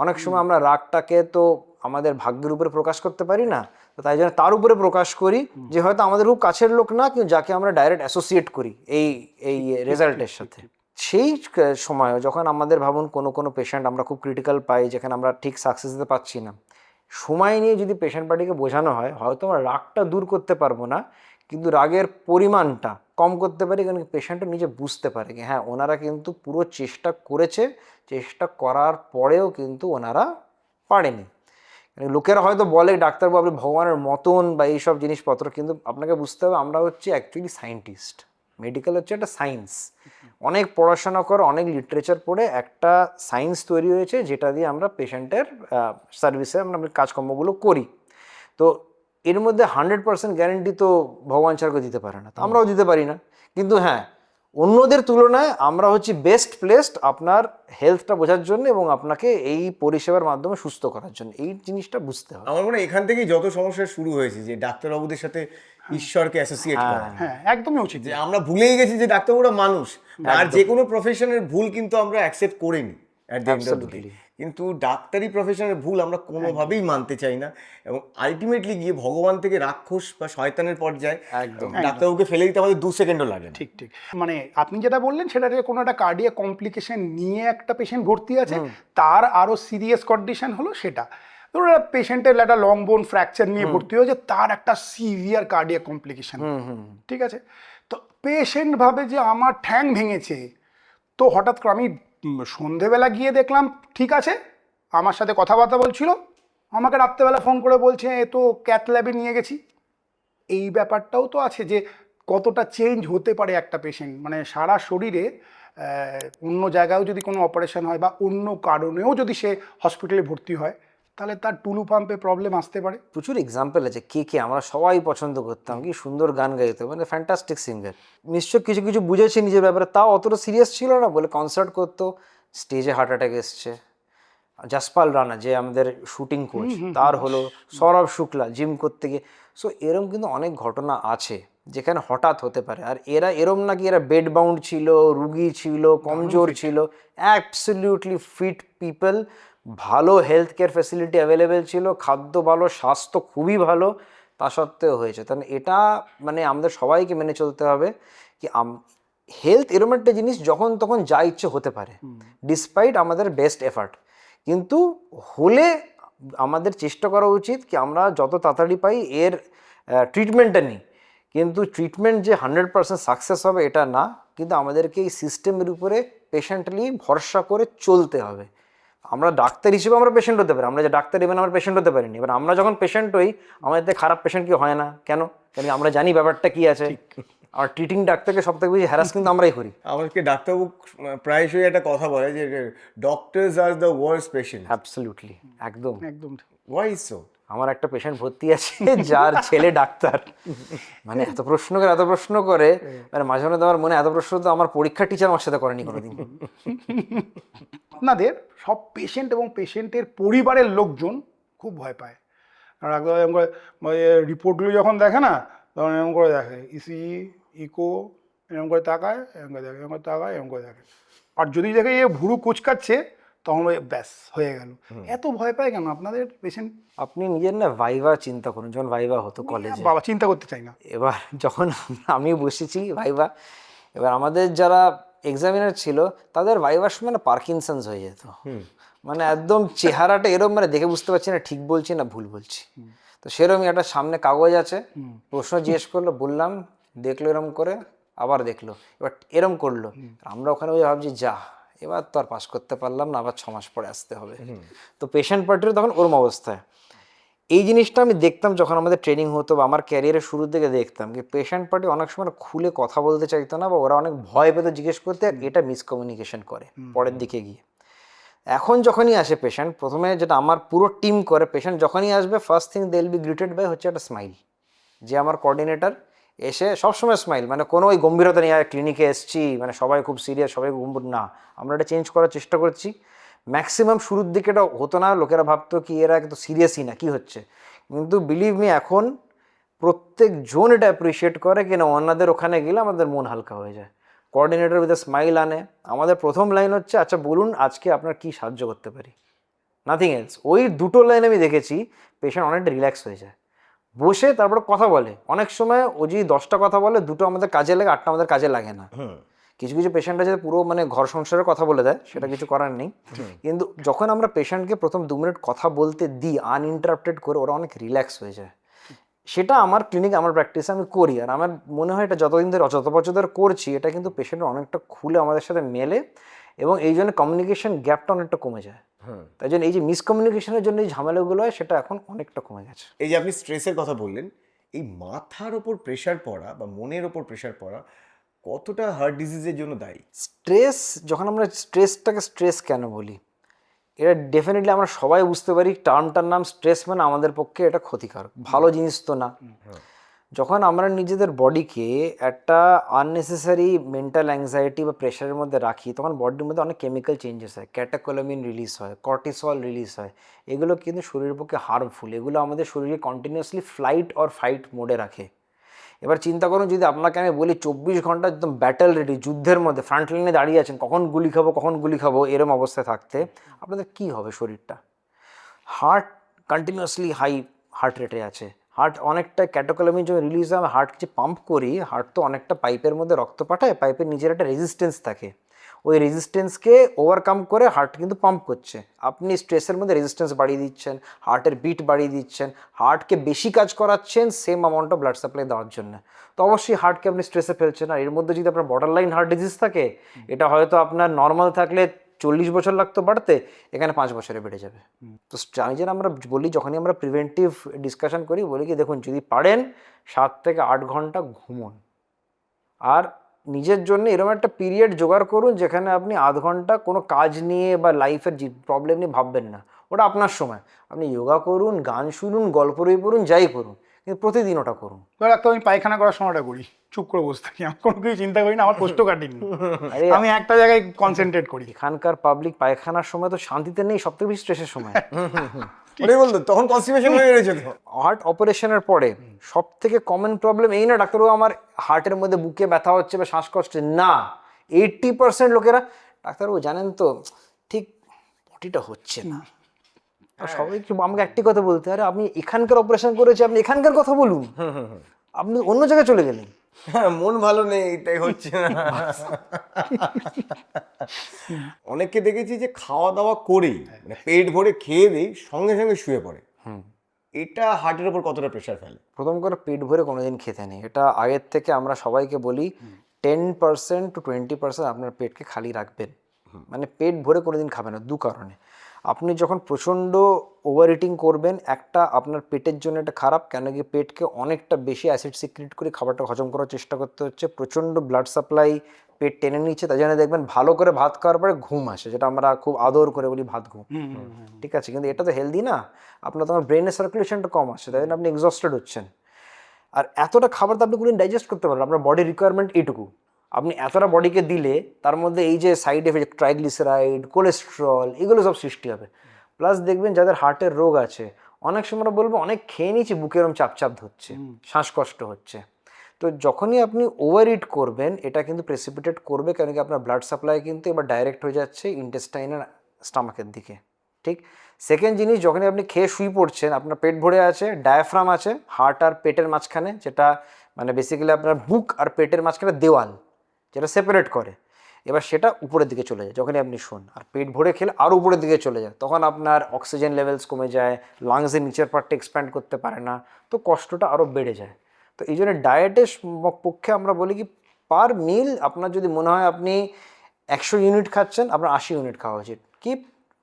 অনেক সময় আমরা রাগটাকে তো আমাদের ভাগ্যের উপরে প্রকাশ করতে পারি না, তো তাই জন্য তার উপরে প্রকাশ করি, যে হয়তো আমাদের খুব কাছের লোক না, কিন্তু যাকে আমরা ডাইরেক্ট অ্যাসোসিয়েট করি এই এই রেজাল্টের সাথে। সেই সময় যখন আমাদের ভাবুন কোনো পেশেন্ট আমরা খুব ক্রিটিক্যাল পাই, যেখানে আমরা ঠিক সাকসেস দিতে পারছি না, সময় নিয়ে যদি পেশেন্ট পার্টিকে বোঝানো হয়, হয়তো আমরা রাগটা দূর করতে পারবো না, কিন্তু রাগের পরিমাণটা কম করতে পারি। কারণ পেশেন্টও নিজে বুঝতে পারে যে হ্যাঁ, ওনারা কিন্তু পুরো চেষ্টা করেছে, চেষ্টা করার পরেও কিন্তু ওনারা পারেনি। লোকেরা হয়তো বলে ডাক্তারবাবু আপনি ভগবানের মতন বা এইসব জিনিসপত্র, কিন্তু আপনাকে বুঝতে হবে আমরা হচ্ছে অ্যাকচুয়ালি সায়েন্টিস্ট। মেডিকেল হচ্ছে একটা সায়েন্স, অনেক পড়াশোনা করে, অনেক লিটারেচার পড়ে একটা সায়েন্স তৈরি হয়েছে, যেটা দিয়ে আমরা পেশেন্টের সার্ভিসে আমরা কাজকর্মগুলো করি। তো এর মধ্যে 100% গ্যারেন্টি তো ভগবান ছাড়া দিতে পারে না, তো আমরাও দিতে পারি না। কিন্তু হ্যাঁ, অন্যদের তুলনায় আমরা হচ্ছে বেস্ট প্লেসড আপনার হেলথটা বোঝার জন্য এবং আপনাকে এই পরিষেবার মাধ্যমে সুস্থ করার জন্য। এই জিনিসটা বুঝতে হবে। আমার মনে হয় এখান থেকেই যত সমস্যা শুরু হয়েছে, যে ডাক্তারবাবুদের সাথে ঈশ্বরকে অ্যাসোসিয়েট করা। হ্যাঁ, একদমই উচিত। যে আমরা ভুলেই গেছি যে ডাক্তারবাবুরা মানুষ, আর যে কোনো প্রফেশনের ভুল কিন্তু আমরা অ্যাকসেপ্ট করে নিই at the end of the day. কিন্তু ডাক্তারি প্রফেশনের ভুল আমরা কোনোভাবেই মানতে চাই না, এবং আলটিমেটলি গিয়ে ভগবান থেকে রাক্ষস বা শয়তানের পর্যায়ে একদম ডাক্তারবাবুকে ফেলে দিতে আমাদের 2 সেকেন্ডও লাগে না। ঠিক ঠিক, মানে আপনি যেটা বললেন সেটা যে কোনো একটা কার্ডিয়াক কমপ্লিকেশন নিয়ে একটা পেশেন্ট ভর্তি আছে, তার আরও সিরিয়াস কন্ডিশন হলো সেটা। ধরুন পেশেন্টের একটা লং বোন ফ্র্যাকচার নিয়ে ভর্তি হয়েছে, তার একটা সিভিয়ার কার্ডিয়াক কমপ্লিকেশন, ঠিক আছে। তো পেশেন্ট ভাবে যে আমার ঠ্যাং ভেঙেছে, তো হঠাৎ করে আমি সন্ধেবেলা গিয়ে দেখলাম ঠিক আছে, আমার সাথে কথাবার্তা বলছিল, আমাকে রাত্রেবেলা ফোন করে বলছে এ তো ক্যাথ ল্যাবে নিয়ে গেছি। এই ব্যাপারটাও তো আছে যে কতটা চেঞ্জ হতে পারে একটা পেশেন্ট, মানে সারা শরীরে অন্য জায়গায়ও যদি কোনো অপারেশন হয় বা অন্য কারণেও যদি সে হসপিটালে ভর্তি হয়, তাহলে তার টুলু পাম্পে প্রবলেম আসতে পারে। প্রচুর এক্সাম্পল আছে। কে আমরা সবাই পছন্দ করতাম, কি সুন্দর গান গাইতো, মানে ফ্যান্টাস্টিক সিঙ্গার, নিশ্চয় কিছু কিছু বুঝেছে নিজের ব্যাপারে, তাও অতটা সিরিয়াস ছিল না বলে কনসার্ট করতো, স্টেজে হার্ট অ্যাটাক এসছে। জাসপাল রানা যে আমাদের শুটিং কোচ, তার হলো, সৌরভ শুক্লা জিম করতে গিয়ে। সো এরম কিন্তু অনেক ঘটনা আছে যেখানে হঠাৎ হতে পারে। আর এরা এরম নাকি এরা বেড বাউন্ড ছিল, রুগী ছিল, কমজোর ছিল, অ্যাবসলিউটলি ফিট পিপল, ভালো হেলথ কেয়ার ফ্যাসিলিটি অ্যাভেলেবেল ছিল, খাদ্য ভালো, স্বাস্থ্য খুবই ভালো, তা সত্ত্বেও হয়েছে। তাহলে এটা মানে আমাদের সবাইকে মেনে চলতে হবে কি হেলথ এরম একটা জিনিস যখন তখন যা ইচ্ছে হতে পারে, ডিসপাইট আমাদের বেস্ট এফার্ট। কিন্তু হলে আমাদের চেষ্টা করা উচিত কি আমরা যত তাড়াতাড়ি পাই এর ট্রিটমেন্টটা নিই। কিন্তু ট্রিটমেন্ট যে 100% সাকসেস হবে এটা না, কিন্তু আমাদেরকে এই সিস্টেমের উপরে পেশেন্টলি ভরসা করে চলতে হবে। আমরা ডাক্তার হিসেবে আমরা পেশেন্ট হতে পারি, আমরা যে ডাক্তার ইভেন আমরা পেশেন্ট হতে পারিনি। এবার আমরা যখন পেশেন্ট হই, আমাদের খারাপ পেশেন্ট কি হয় না কেন? কেন আমরা জানি ব্যাপারটা কি আছে। আর ট্রিটিং ডাক্তারকে সব থেকে বেশি হ্যারাস কিন্তু আমরাই করি। আমাকে ডাক্তারবাবু প্রায়শই একটা কথা বলে যে doctors are the worst patient. Absolutely, একদম একদম। Why so? আমার একটা পেশেন্ট ভর্তি আছে যার ছেলে ডাক্তার, মানে এত প্রশ্ন করে মানে মাঝে মাঝে আমার মনে এত প্রশ্ন তো আমার পরীক্ষার টিচার আমার সাথে করেনি কোনোদিন। আপনাদের সব পেশেন্ট এবং পেশেন্টের পরিবারের লোকজন খুব ভয় পায়, আর একদম এরকম করে রিপোর্টগুলো যখন দেখে না, তখন এরকম করে দেখে, ইসি ইকো এরকম করে তাকায়, এরকম করে দেখে, এরকম করে তাকায়, এরকম করে দেখে। আর যদি দেখে এ ভুরু কুচকাচ্ছে, তখন ওই ব্যাস হয়ে গেল। এত ভয় পায় কেন আপনাদের পেশেন্ট? আপনি নিজের না ভাইভা চিন্তা করুন, যখন ভাইভা হতো কলেজে, বাবা চিন্তা করতে চাই না। এবার যখন আমি বসেছি ভাইভা, এবার আমাদের যারা এক্সামিনার ছিল তাদের ভাইভার সময় না পার্কিনসন্স হয়ে যেত, মানে একদম চেহারাটা এরম, মানে দেখে বুঝতে পারছি না ঠিক বলছি না ভুল বলছি। তো সেরকমই একটা সামনে কাগজ আছে, প্রশ্ন জিজ্ঞেস করলো, বললাম, দেখলো এরম করে, আবার দেখলো, এবার এরম করলো, আমরা ওখানে ওই ভাবছি যা এবার তো আর পাস করতে পারলাম না, আবার 6 মাস পরে আসতে হবে। তো পেশেন্ট পার্টিরও তখন ওরম অবস্থায়। এই জিনিসটা আমি দেখতাম যখন আমাদের ট্রেনিং হতো বা আমার ক্যারিয়ারের শুরুর দিকে দেখতাম যে পেশেন্ট পার্টি অনেক সময় খুলে কথা বলতে চাইতো না, বা ওরা অনেক ভয় পেতো জিজ্ঞেস করতে, এটা মিসকমিউনিকেশন করে পরের দিকে গিয়ে। এখন যখনই আসে পেশেন্ট, প্রথমে যেটা আমার পুরো টিম করে, পেশেন্ট যখনই আসবে first thing they will be greeted by হচ্ছে একটা স্মাইল। যে আমার কোঅর্ডিনেটর এসে সবসময় স্মাইল, মানে কোনো ওই গম্ভীরতা নিয়ে ক্লিনিকে এসছি মানে সবাই খুব সিরিয়াস, সবাই গম্ভীর না, আমরা এটা চেঞ্জ করার চেষ্টা করছি। ম্যাক্সিমাম শুরুর দিকে এটা হতো না, লোকেরা ভাবতো কি এরা কিন্তু সিরিয়াসই না, কি হচ্ছে। কিন্তু বিলিভ মি এখন প্রত্যেকজন এটা অ্যাপ্রিসিয়েট করে কিনা ওনাদের ওখানে গেলে আমাদের মন হালকা হয়ে যায়। কোঅর্ডিনেটর উইথ আ স্মাইল আনে, আমাদের প্রথম লাইন হচ্ছে আচ্ছা বলুন আজকে আপনার কি সাহায্য করতে পারি, নাথিং এলস। ওই দুটো লাইন আমি দেখেছি পেশেন্ট অনেকটা রিল্যাক্স হয়ে যায়, বসে তারপরে কথা বলে। অনেক সময় ও যদি 10টা কথা বলে, 2টো আমাদের কাজে লাগে, 8টা আমাদের কাজে লাগে না। কিছু কিছু পেশেন্ট আছে পুরো মানে ঘর সংসারের কথা বলে দেয়, সেটা কিছু করার নেই। কিন্তু যখন আমরা পেশেন্টকে প্রথম 2 মিনিট কথা বলতে দিই আনইন্টারাপ্টেড করে, ওরা অনেক রিল্যাক্স হয়ে যায়। সেটা আমার ক্লিনিক, আমার প্র্যাকটিসে আমি করি। আর আমার মনে হয় এটা যতদিন ধরে, যত বছর ধরে করছি, এটা কিন্তু পেশেন্ট অনেকটা খুলে আমাদের সাথে মেলে, এবং এই জন্য কমিউনিকেশন গ্যাপটা অনেকটা কমে যায়। তাই জন্য এই যে মিসকমিউনিকেশনের জন্য এই ঝামেলাগুলো হয়, সেটা এখন অনেকটা কমে গেছে। এই যে আপনি স্ট্রেসের কথা বললেন, এই মাথার ওপর প্রেশার পড়া বা মনের ওপর প্রেশার পড়া কতটা হার্ট ডিজিজের জন্য দায়ী? স্ট্রেস, যখন আমরা স্ট্রেসটাকে স্ট্রেস কেন বলি, এটা ডেফিনেটলি আমরা সবাই বুঝতে পারি টার্মটার নাম স্ট্রেস, মানে আমাদের পক্ষে এটা ক্ষতিকারক, ভালো জিনিস তো না। যখন আমরা নিজেদের বডিকে একটা আননেসেসারি মেন্টাল অ্যাংজাইটি বা প্রেশারের মধ্যে রাখি, তখন বডির মধ্যে অনেক কেমিক্যাল চেঞ্জেস হয়, ক্যাটাকোলামিন রিলিজ হয়, কর্টিসল রিলিজ হয়। এগুলো কিন্তু শরীরের পক্ষে হার্মফুল, এগুলো আমাদের শরীরে কন্টিনিউয়াসলি ফ্লাইট অর ফাইট মোডে রাখে। এবার চিন্তা করুন, যদি আপনাকে আমি বলি 24 ঘন্টা একদম ব্যাটেল রেডি, যুদ্ধের মধ্যে ফ্রন্ট লাইনে দাঁড়িয়ে আছেন, কখন গুলি খাবো এরম অবস্থায় থাকতে আপনাদের কি হবে শরীরটা? হার্ট কন্টিনিউয়াসলি হাই হার্ট রেটে আছে, হার্ট অনেকটা ক্যাটাকোলামিন যখন রিলিজ হয়, আমি হার্ট যে পাম্প করি, হার্ট তো অনেকটা পাইপের মধ্যে রক্ত পাঠায়, পাইপের নিজের একটা রেজিস্ট্যান্স থাকে, ওই রেজিস্ট্যান্সকে ওভারকাম করে হার্ট কিন্তু পাম্প করছে। আপনি স্ট্রেসের মধ্যে রেজিস্ট্যান্স বাড়িয়ে দিচ্ছেন, হার্টের বিট বাড়িয়ে দিচ্ছেন, হার্টকে বেশি কাজ করাচ্ছেন same amount of blood supply দেওয়ার জন্য। তো অবশ্যই হার্টকে আপনি স্ট্রেসে ফেলছেন। আর এর মধ্যে যদি আপনার বর্ডার লাইন হার্ট ডিজিজ থাকে, এটা হয়তো আপনার নর্মাল থাকলে 40 বছর লাগতো বাড়তে, এখানে 5 বছরে বেড়ে যাবে। তো আমি যেন আমরা বলি, যখনই আমরা প্রিভেন্টিভ ডিসকাশন করি, বলি কি দেখুন, যদি পারেন 7 থেকে 8 ঘন্টা ঘুমোন, আর নিজের জন্য এরকম একটা পিরিয়ড জোগাড় করুন যেখানে আপনি আধ ঘন্টা কোনো কাজ নিয়ে বা লাইফের প্রবলেম নিয়ে ভাববেন না, ওটা আপনার সময়। আপনি যোগা করুন, গান শুনুন, গল্প বই পড়ুন, যাই করুন, কিন্তু প্রতিদিন ওটা করুন। ডাক্তার আমি পায়খানা করার সময়টা করি, চুপ করে বসে থাকি, আমি কোনো কিছু চিন্তা করি না, আমার কোষ্ঠকাঠিন্য, আমি একটা জায়গায় কনসেন্ট্রেট করি। এখানকার পাবলিক পায়খানার সময় তো শান্তিতে নেই, সবথেকে বেশি স্ট্রেসের সময়। ওটাই বলতো, তখন কনস্টিপেশন হয়ে গেছে। হার্ট অপারেশনের পরে সব থেকে কমন প্রবলেম এই না ডাক্তারবাবু আমার হার্টের মধ্যে বুকে ব্যথা হচ্ছে বা শ্বাসকষ্ট, না, 80% লোকেরা ডাক্তারবাবু জানেন তো ঠিক পটিটা হচ্ছে না। আর সবাই আমাকে একটি কথা বলতে, আরে আপনি এখানকার অপারেশন করেছে, আপনি এখানকার কথা বলুন, আপনি অন্য জায়গায় চলে গেলেন। হ্যাঁ, মন ভালো নেই তাই হচ্ছে না। অনেককে দেখেছি যে খাওয়া দাওয়া করেই, মানে পেট ভরে খেয়ে দেই, সঙ্গে সঙ্গে শুয়ে পড়ে। এটা হার্টের উপর কতটা প্রেশার ফেলে? প্রথম করে পেট ভরে কোনোদিন খেতে নেই, এটা আগের থেকে আমরা সবাইকে বলি 10% to 20% আপনার পেটকে খালি রাখবেন। মানে পেট ভরে কোনোদিন খাবেন না, 2 কারণে। আপনি যখন প্রচণ্ড ওভার ইটিং করবেন, একটা আপনার পেটের জন্য এটা খারাপ, কেন কি পেটকে অনেকটা বেশি অ্যাসিড সিক্রেট করে খাবারটা হজম করার চেষ্টা করতে হচ্ছে, প্রচণ্ড ব্লাড সাপ্লাই পেট টেনে নিচ্ছে, তাই জন্য দেখবেন ভালো করে ভাত খাওয়ার পরে ঘুম আসে, যেটা আমরা খুব আদর করে বলি ভাত ঘুম, ঠিক আছে, কিন্তু এটা তো হেলদি না, আপনার তোমার ব্রেনের সার্কুলেশনটা কম আসছে, তাই জন্য আপনি এক্সস্টেড হচ্ছেন। আর এতটা খাবার তো আপনি কোনোদিন ডাইজেস্ট করতে পারবেন, আপনার বডি রিকোয়ারমেন্ট এইটুকু, আপনি এতটা বডিকে দিলে তার মধ্যে এই যে সাইড এফেক্ট, ট্রাইগ্লিসারাইড, কোলেস্ট্রল, এগুলো সব সৃষ্টি হবে। প্লাস দেখবেন যাদের হার্টের রোগ আছে, অনেক সময় আমরা বলবো অনেক খেয়ে নিয়েছি, বুকে এরকম চাপ ধরছে, শ্বাসকষ্ট হচ্ছে। তো যখনই আপনি ওভার ইট করবেন, এটা কিন্তু প্রেসিপিটেট করবে, কেন কি আপনার ব্লাড সাপ্লাই কিন্তু এবার ডাইরেক্ট হয়ে যাচ্ছে ইন্টেস্টাইনের স্টামাকের দিকে, ঠিক। সেকেন্ড জিনিস, যখনই আপনি খেয়ে শুয়ে পড়ছেন, আপনার পেট ভরে আছে, ডায়াফ্রাম আছে হার্ট আর পেটের মাঝখানে, যেটা মানে বেসিক্যালি আপনার বুক আর পেটের মাঝখানে দেওয়াল, যেটা সেপারেট করে, এবার সেটা উপরের দিকে চলে যায় যখনই আপনি শোন। আর পেট ভরে খেলে আরও উপরের দিকে চলে যায়, তখন আপনার অক্সিজেন লেভেলস কমে যায়, লাংসের নিচের পার্টটা এক্সপ্যান্ড করতে পারে না, তো কষ্টটা আরও বেড়ে যায়। তো এই জন্য ডায়েটের পক্ষে আমরা বলি কি, পার মিল আপনার যদি মনে হয় আপনি 100 ইউনিট খাচ্ছেন, আপনার 80 ইউনিট খাওয়া উচিত, কি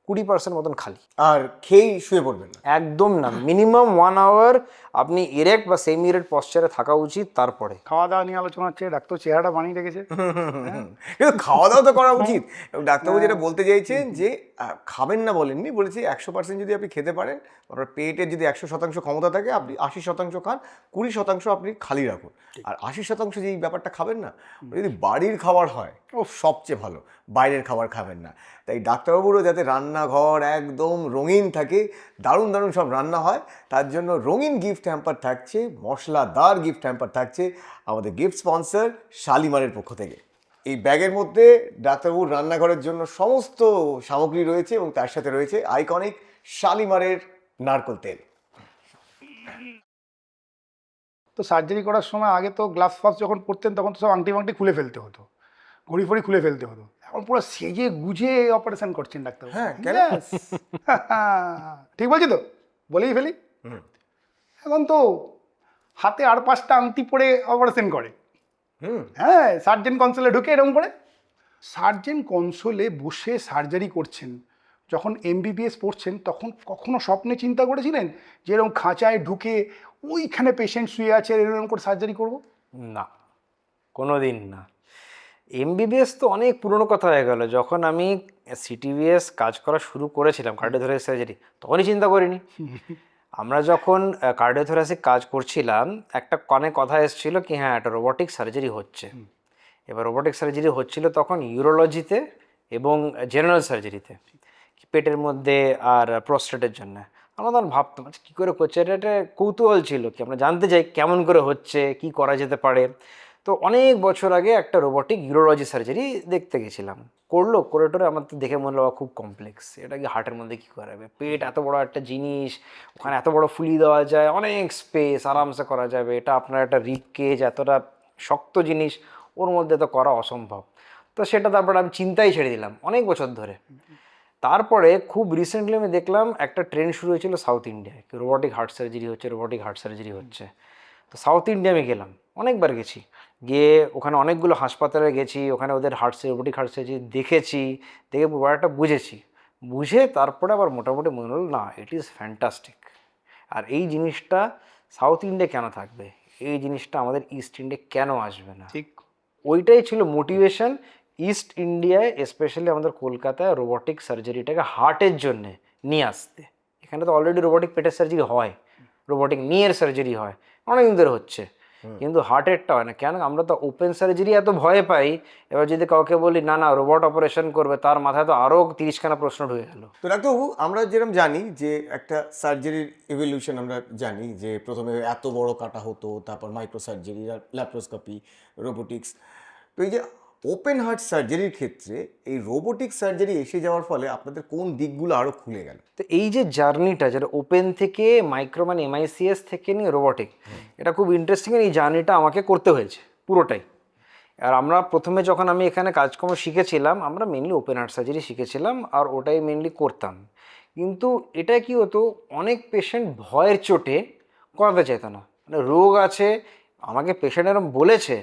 20% মতন খালি। আর খেয়েই শুয়ে পড়বেন না, একদম না, মিনিমাম 1 আওয়ার আপনি ইরেক্ট বা সেমি ইরেক্ট পশ্চারে থাকা উচিত। তারপরে খাওয়া দাওয়া নিয়ে আলোচনা হচ্ছে, ডাক্তার চেহারাটা বানিয়ে রেখেছে। কিন্তু খাওয়া দাওয়া তো করা উচিত। এবং ডাক্তারবাবু যেটা বলতে চাইছেন যে খাবেন না বলেননি, বলেছি 100% যদি আপনি খেতে পারেন, আপনার পেটের যদি 100% ক্ষমতা থাকে, আপনি 80% খান, 20% আপনি খালি রাখুন। আর 80% যেই ব্যাপারটা খাবেন না, যদি বাড়ির খাবার হয় ও সবচেয়ে ভালো। বাইরের খাবার খাবেন না। তাই ডাক্তারবাবুরও যাতে রান্নাঘর একদম রঙিন থাকে, দারুণ দারুণ সব রান্না হয়, তার জন্য রঙিন গিফট হ্যাম্পার থাকছে, মশলাদার গিফট হ্যাম্পার থাকছে আমাদের গিফট স্পন্সর শালিমারের পক্ষ থেকে। এই ব্যাগের মধ্যে ডাক্তারবাবুর রান্নাঘরের জন্য সমস্ত সামগ্রী রয়েছে এবং তার সাথে রয়েছে আইকনিক শালিমারের নারকোল তেল। তো সার্জারি করার সময় আগে তো গ্লাভস ফাভস যখন পরতেন তখন তো সব আংটি ফাংটি খুলে ফেলতে হতো, ঘড়ি ফড়ি খুলে ফেলতে হতো। এখন পুরো সেজে গুজে অপারেশন করছেন ডাক্তার। হ্যাঁ, কেন? Yes! ঠিক বলছি তো, বলেই ফেলি। এখন তো হাতে আর 5টা আংটি পরে অপারেশন করে। হ্যাঁ, সার্জেন কনসোলে ঢুকে এরকম করে। সার্জেন কনসোলে বসে সার্জারি করছেন, যখন এমবিবিএস পড়ছেন তখন কখনো স্বপ্নে চিন্তা করেছিলেন যে এরকম খাঁচায় ঢুকে ওইখানে পেশেন্ট শুয়ে আছে এরকম করে সার্জারি করব? না, কোনো দিন না। এমবিবিএস তো অনেক পুরনো কথা হয়ে গেল। যখন আমি সিটিভিএস কাজ করা শুরু করেছিলাম কার্ডিওথোরাসিক সার্জারি, তখনই চিন্তা করিনি। আমরা যখন কার্ডিওথোরাসিক কাজ করছিলাম, একটা কানে কথা এসেছিল কি হ্যাঁ একটা রোবোটিক সার্জারি হচ্ছে। এবার রোবোটিক সার্জারি হচ্ছিল তখন ইউরোলজিতে এবং জেনারেল সার্জারিতে, পেটের মধ্যে আর প্রস্টেটের জন্য। আমরা তখন ভাবতাম আচ্ছা কী করে করছে, এটা একটা কৌতূহল ছিল কি আমরা জানতে চাই কেমন করে হচ্ছে, কি করা যেতে পারে। তো অনেক বছর আগে একটা রোবোটিক ইউরোলজি সার্জারি দেখতে গেছিলাম, করে টোরে আমার তো দেখে মনে হলো খুব কমপ্লেক্স, এটা কি হার্টের মধ্যে কী করাবে, পেট এত বড় একটা জিনিস, ওখানে এত বড় ফুলি দেওয়া যায়, অনেক স্পেস, আরামসে করা যাবে, এটা আপনার একটা রিব কেজ এতটা শক্ত জিনিস, ওর মধ্যে তো করা অসম্ভব। তো সেটা তারপর আমি চিন্তাই ছেড়ে দিলাম অনেক বছর ধরে। তারপরে খুব রিসেন্টলি আমি দেখলাম একটা ট্রেন্ড শুরু হয়েছিল সাউথ ইন্ডিয়ায়, রোবোটিক হার্ট সার্জারি হচ্ছে, রোবোটিক হার্ট সার্জারি হচ্ছে। তো সাউথ ইন্ডিয়া আমি গেলাম, অনেকবার গেছি, গিয়ে ওখানে অনেকগুলো হাসপাতালে গেছি, ওখানে ওদের রোবোটিক হার্ট সার্জারি দেখেছি, দেখে ব্যাপারটা বুঝে তারপরে আবার মোটামুটি মনে হলো না ইট ইজ ফ্যান্টাস্টিক। আর এই জিনিসটা সাউথ ইন্ডিয়া কেন থাকবে, এই জিনিসটা আমাদের ইস্ট ইন্ডিয়া কেন আসবে না? ঠিক, ওইটাই ছিল মোটিভেশন ইস্ট ইন্ডিয়ায়, স্পেশালি আমাদের কলকাতায় রোবোটিক সার্জারিটাকে হার্টের জন্যে নিয়ে আসতে। এখানে তো অলরেডি রোবোটিক পেটের সার্জারি হয়, রোবোটিক নিয়ের সার্জারি হয়, অনেকদিন ধরে হচ্ছে, কিন্তু হার্টেরটা হয় না কেন? আমরা তো ওপেন সার্জারি এত ভয় পাই, এবার যদি কাউকে বলি না না রোবট অপারেশন করবে, তার মাথায় তো আরও 30খানা প্রশ্ন ঢুকে গেল। তো ডাক্তারবাবু, আমরা যেরকম জানি যে একটা সার্জারির এভলিউশন আমরা জানি যে প্রথমে এত বড় কাটা হতো, তারপর মাইক্রো সার্জারি, ল্যাপ্রোস্কোপি, রোবোটিক্স। তো এই যে ওপেন হার্ট সার্জারির ক্ষেত্রে এই রোবোটিক সার্জারি এসে যাওয়ার ফলে আপনাদের কোন দিকগুলো আরও খুলে গেল? তো এই যে জার্নিটা, যেটা ওপেন থেকে মাইক্রো মানে MICS থেকে নিয়ে রোবোটিক, এটা খুব ইন্টারেস্টিং। এই জার্নিটা আমাকে করতে হয়েছে পুরোটাই। আর আমরা প্রথমে যখন আমি এখানে কাজকর্ম শিখেছিলাম, আমরা মেনলি ওপেন হার্ট সার্জারি শিখেছিলাম আর ওটাই মেনলি করতাম। কিন্তু এটা কি হতো, অনেক পেশেন্ট ভয়ের চোটে করাতে চাইতো না, মানে রোগ আছে, আমাকে পেশেন্ট এরকম বলেছে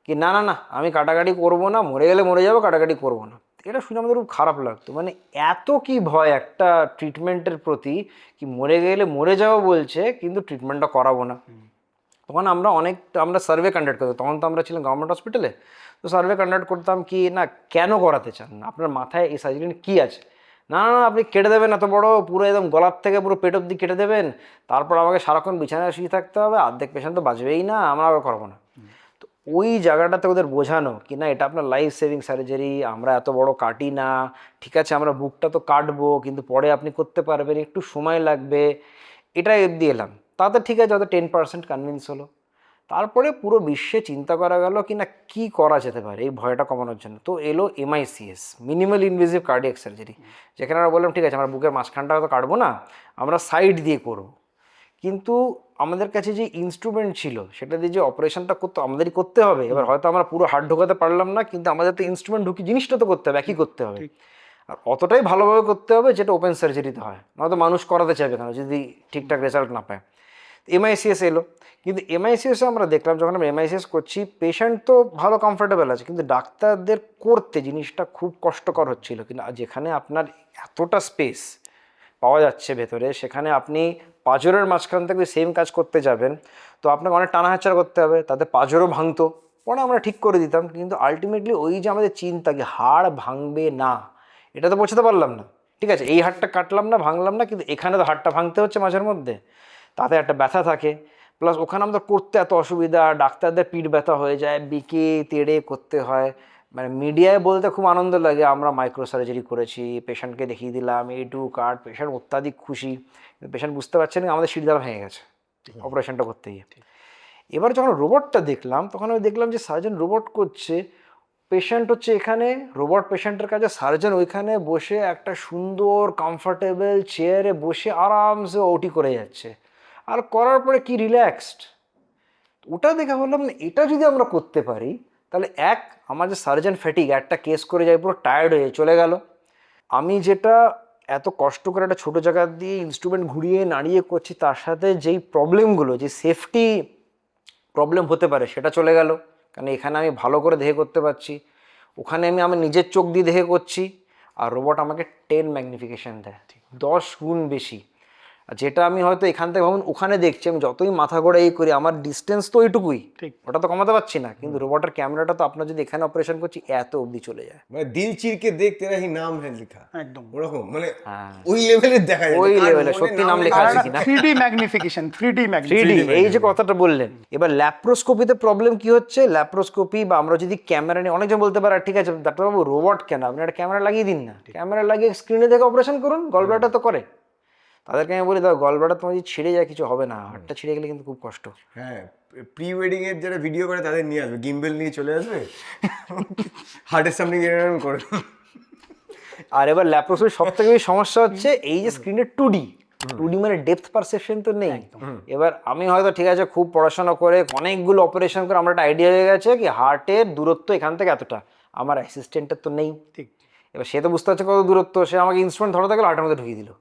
কি না না না আমি কাটাকাটি করবো না, মরে গেলে মরে যাবো, কাটাকাটি করবো না। এটা শুনে আমাদের খুব খারাপ লাগতো, মানে এত কি ভয় একটা ট্রিটমেন্টের প্রতি, কি মরে গেলে মরে যাবো বলছে কিন্তু ট্রিটমেন্টটা করাবো না। তখন আমরা সার্ভে কন্ডাক্ট করতাম, তখন তো আমরা ছিলাম গভর্নমেন্ট হসপিটালে। তো সার্ভে কন্ডাক্ট করতাম কি না কেন করাতে চান না, আপনার মাথায় এই সার্জারি কী আছে? না না আপনি কেটে দেবেন এত বড়, পুরো একদম গলার থেকে পুরো পেট অব্দি কেটে দেবেন, তারপর আমাকে সারাক্ষণ বিছানায় শুয়ে থাকতে হবে, অর্ধেক পেশেন্ট তো বাঁচবেই না, আমরা আর করবো না। তো ওই জায়গাটাতে ওদের বোঝানো কি না এটা আপনার লাইফ সেভিং সার্জারি, আমরা এত বড় কাটি না, ঠিক আছে আমরা বুকটা তো কাটবো কিন্তু পরে আপনি করতে পারবেন, একটু সময় লাগবে, এটাই অব্দি এলাম। তাতে ঠিক আছে, হয়তো 10% কনভিন্স হলো। তারপরে পুরো বিশ্বে চিন্তা করা গেল কি না কী করা যেতে পারে এই ভয়টা কমানোর জন্য। তো এলো MICS, minimal invasive cardiac surgery, যেখানে আমরা বললাম ঠিক আছে আমরা বুকের মাঝখানটা তো কাটবো না, আমরা সাইড দিয়ে করব। কিন্তু আমাদের কাছে যে ইনস্ট্রুমেন্ট ছিল সেটা দিয়ে যে অপারেশনটা আমাদেরই করতে হবে। এবার হয়তো আমরা পুরো হার্ট ঢোকাতে পারলাম না, কিন্তু আমাদের তো ইনস্ট্রুমেন্ট ঢুকি জিনিসটা তো করতে হবে, একই করতে হবে, আর অতটাই ভালোভাবে করতে হবে যেটা ওপেন সার্জারিতে হয়, নয়তো মানুষ করাতে চাইবে কেন যদি ঠিকঠাক রেজাল্ট না পায়। MICS এলো, কিন্তু MICSে আমরা দেখলাম যখন আমরা MICS করছি পেশেন্ট তো ভালো কমফোর্টেবল আছে, কিন্তু ডাক্তারদের করতে জিনিসটা খুব কষ্টকর হচ্ছিল। কিন্তু যেখানে আপনার এতটা স্পেস পাওয়া যাচ্ছে ভেতরে, সেখানে আপনি পাঁজরের মাঝখান থেকে সেম কাজ করতে যাবেন, তো আপনাকে অনেক টানাহাচড়া করতে হবে, তাতে পাঁজরও ভাঙতো, পরে আমরা ঠিক করে দিতাম। কিন্তু আলটিমেটলি ওই যে আমাদের চিন্তা কি হাড় ভাঙবে না, এটা তো বোঝাতে পারলাম না। ঠিক আছে এই হাড়টা কাটলাম না, ভাঙলাম না, কিন্তু এখানে তো হাড়টা ভাঙতে হচ্ছে মাঝের মধ্যে, তাতে একটা ব্যথা থাকে, প্লাস ওখানে আমাদের করতে এত অসুবিধা, ডাক্তারদের পিঠ ব্যথা হয়ে যায়, বিকে তেড়ে করতে হয়, মানে মিডিয়ায় বলতে খুব আনন্দ লাগে, আমরা মাইক্রো সার্জারি করেছি, পেশেন্টকে দেখিয়ে দিলাম A2 কার্ড, পেশেন্ট অত্যাধিক খুশি। পেশেন্ট বুঝতে পারছেন না আমাদের শিরদাঁড়া ভেঙে গেছে অপারেশনটা করতে গিয়ে। এবার যখন রোবটটা দেখলাম তখন আমি দেখলাম যে সার্জন রোবট করছে, পেশেন্ট হচ্ছে এখানে, রোবট পেশেন্টের কাছে, সার্জন ওইখানে বসে একটা সুন্দর কমফর্টেবল চেয়ারে বসে আরামসে ওটি করে যাচ্ছে, আর করার পরে কি রিল্যাক্সড। ওটা দেখে বললাম না, এটা যদি আমরা করতে পারি তাহলে আমার যে সার্জন ফ্যাটিক, একটা কেস করে যায় পুরো টায়ার্ড হয়ে চলে গেল। আমি যেটা এত কষ্ট করে একটা ছোটো জায়গা দিয়ে ইনস্ট্রুমেন্ট ঘুরিয়ে নাড়িয়ে করছি, তার সাথে যেই প্রবলেমগুলো, যে সেফটি প্রবলেম হতে পারে সেটা চলে গেল, কারণ এখানে আমি ভালো করে দেখে করতে পারছি, ওখানে আমি আমার নিজের চোখ দিয়ে দেখে করছি, আর রোবট আমাকে 10 ম্যাগনিফিকেশান দেয়, 10 গুণ বেশি। আর যেটা আমি হয়তো এখান থেকে ভাবুন ওখানে দেখছি, আমি যতই মাথা ঘোরা এই করি আমার ডিস্টেন্স তো ওইটুকুই, ঠিক। ওটা তো কমাতে পারছি না, কিন্তু রোবটের ক্যামেরাটা তো আপনার যদি এখানে অপারেশন করছি এত অবধি চলে যায়। মানে দিল চিরকে দেখ তেরা হি নাম হ্যায় লিখা, একদম ওরকম মানে হ্যাঁ। ওই লেভেলের দেখা যায়, ওই কার level এ মনে সত্যি নাম নাম লেখা আছে কিনা। 3D ম্যাগনিফিকেশন, 3D 3D এই যে কথাটা বললেন। এবার ল্যাপ্রোস্কোপিতে প্রবলেম কি হচ্ছে, ল্যাপ্রোস্কোপি বা আমরা যদি ক্যামেরা নিয়ে, অনেকজন বলতে পারে ঠিক আছে ডাক্তারবাবু রোবট কেন, আপনি একটা ক্যামেরা লাগিয়ে দিন না, ক্যামেরা লাগিয়ে স্ক্রিনে দেখে অপারেশন করুন, গলব্লাডার তো করে। তাদেরকে আমি বলি দাও গলব্লাডার তোমার যদি ছিঁড়ে যায় কিছু হবে না, হাড়টা ছিঁড়ে গেলে কিন্তু খুব কষ্ট। হ্যাঁ, প্রি ওয়েডিং এর যারা ভিডিও করে তাদের নিয়ে আসবে, গিম্বেল নিয়ে চলে আসবে, হার্টের সামনে গিয়ে এরকম করে। আর এবার ল্যাপ্রোস্কোপির সব থেকে বেশি সমস্যা হচ্ছে এই যে স্ক্রিনে 2D মানে ডেপথ পারসেপশন তো নেই। এবার আমি হয়তো ঠিক আছে খুব পড়াশোনা করে অনেকগুলো অপারেশন করে আমার একটা আইডিয়া হয়ে গেছে কি হার্টের দূরত্ব এখান থেকে এতটা, আমার অ্যাসিস্ট্যান্টের তো নেই। ঠিক। এবার সে তো বুঝতে পারছে কত দূরত্ব, সে আমাকে ইনস্ট্রুমেন্ট ধরাতে গেলে হার্টের মধ্যে ঢুকিয়ে দিল,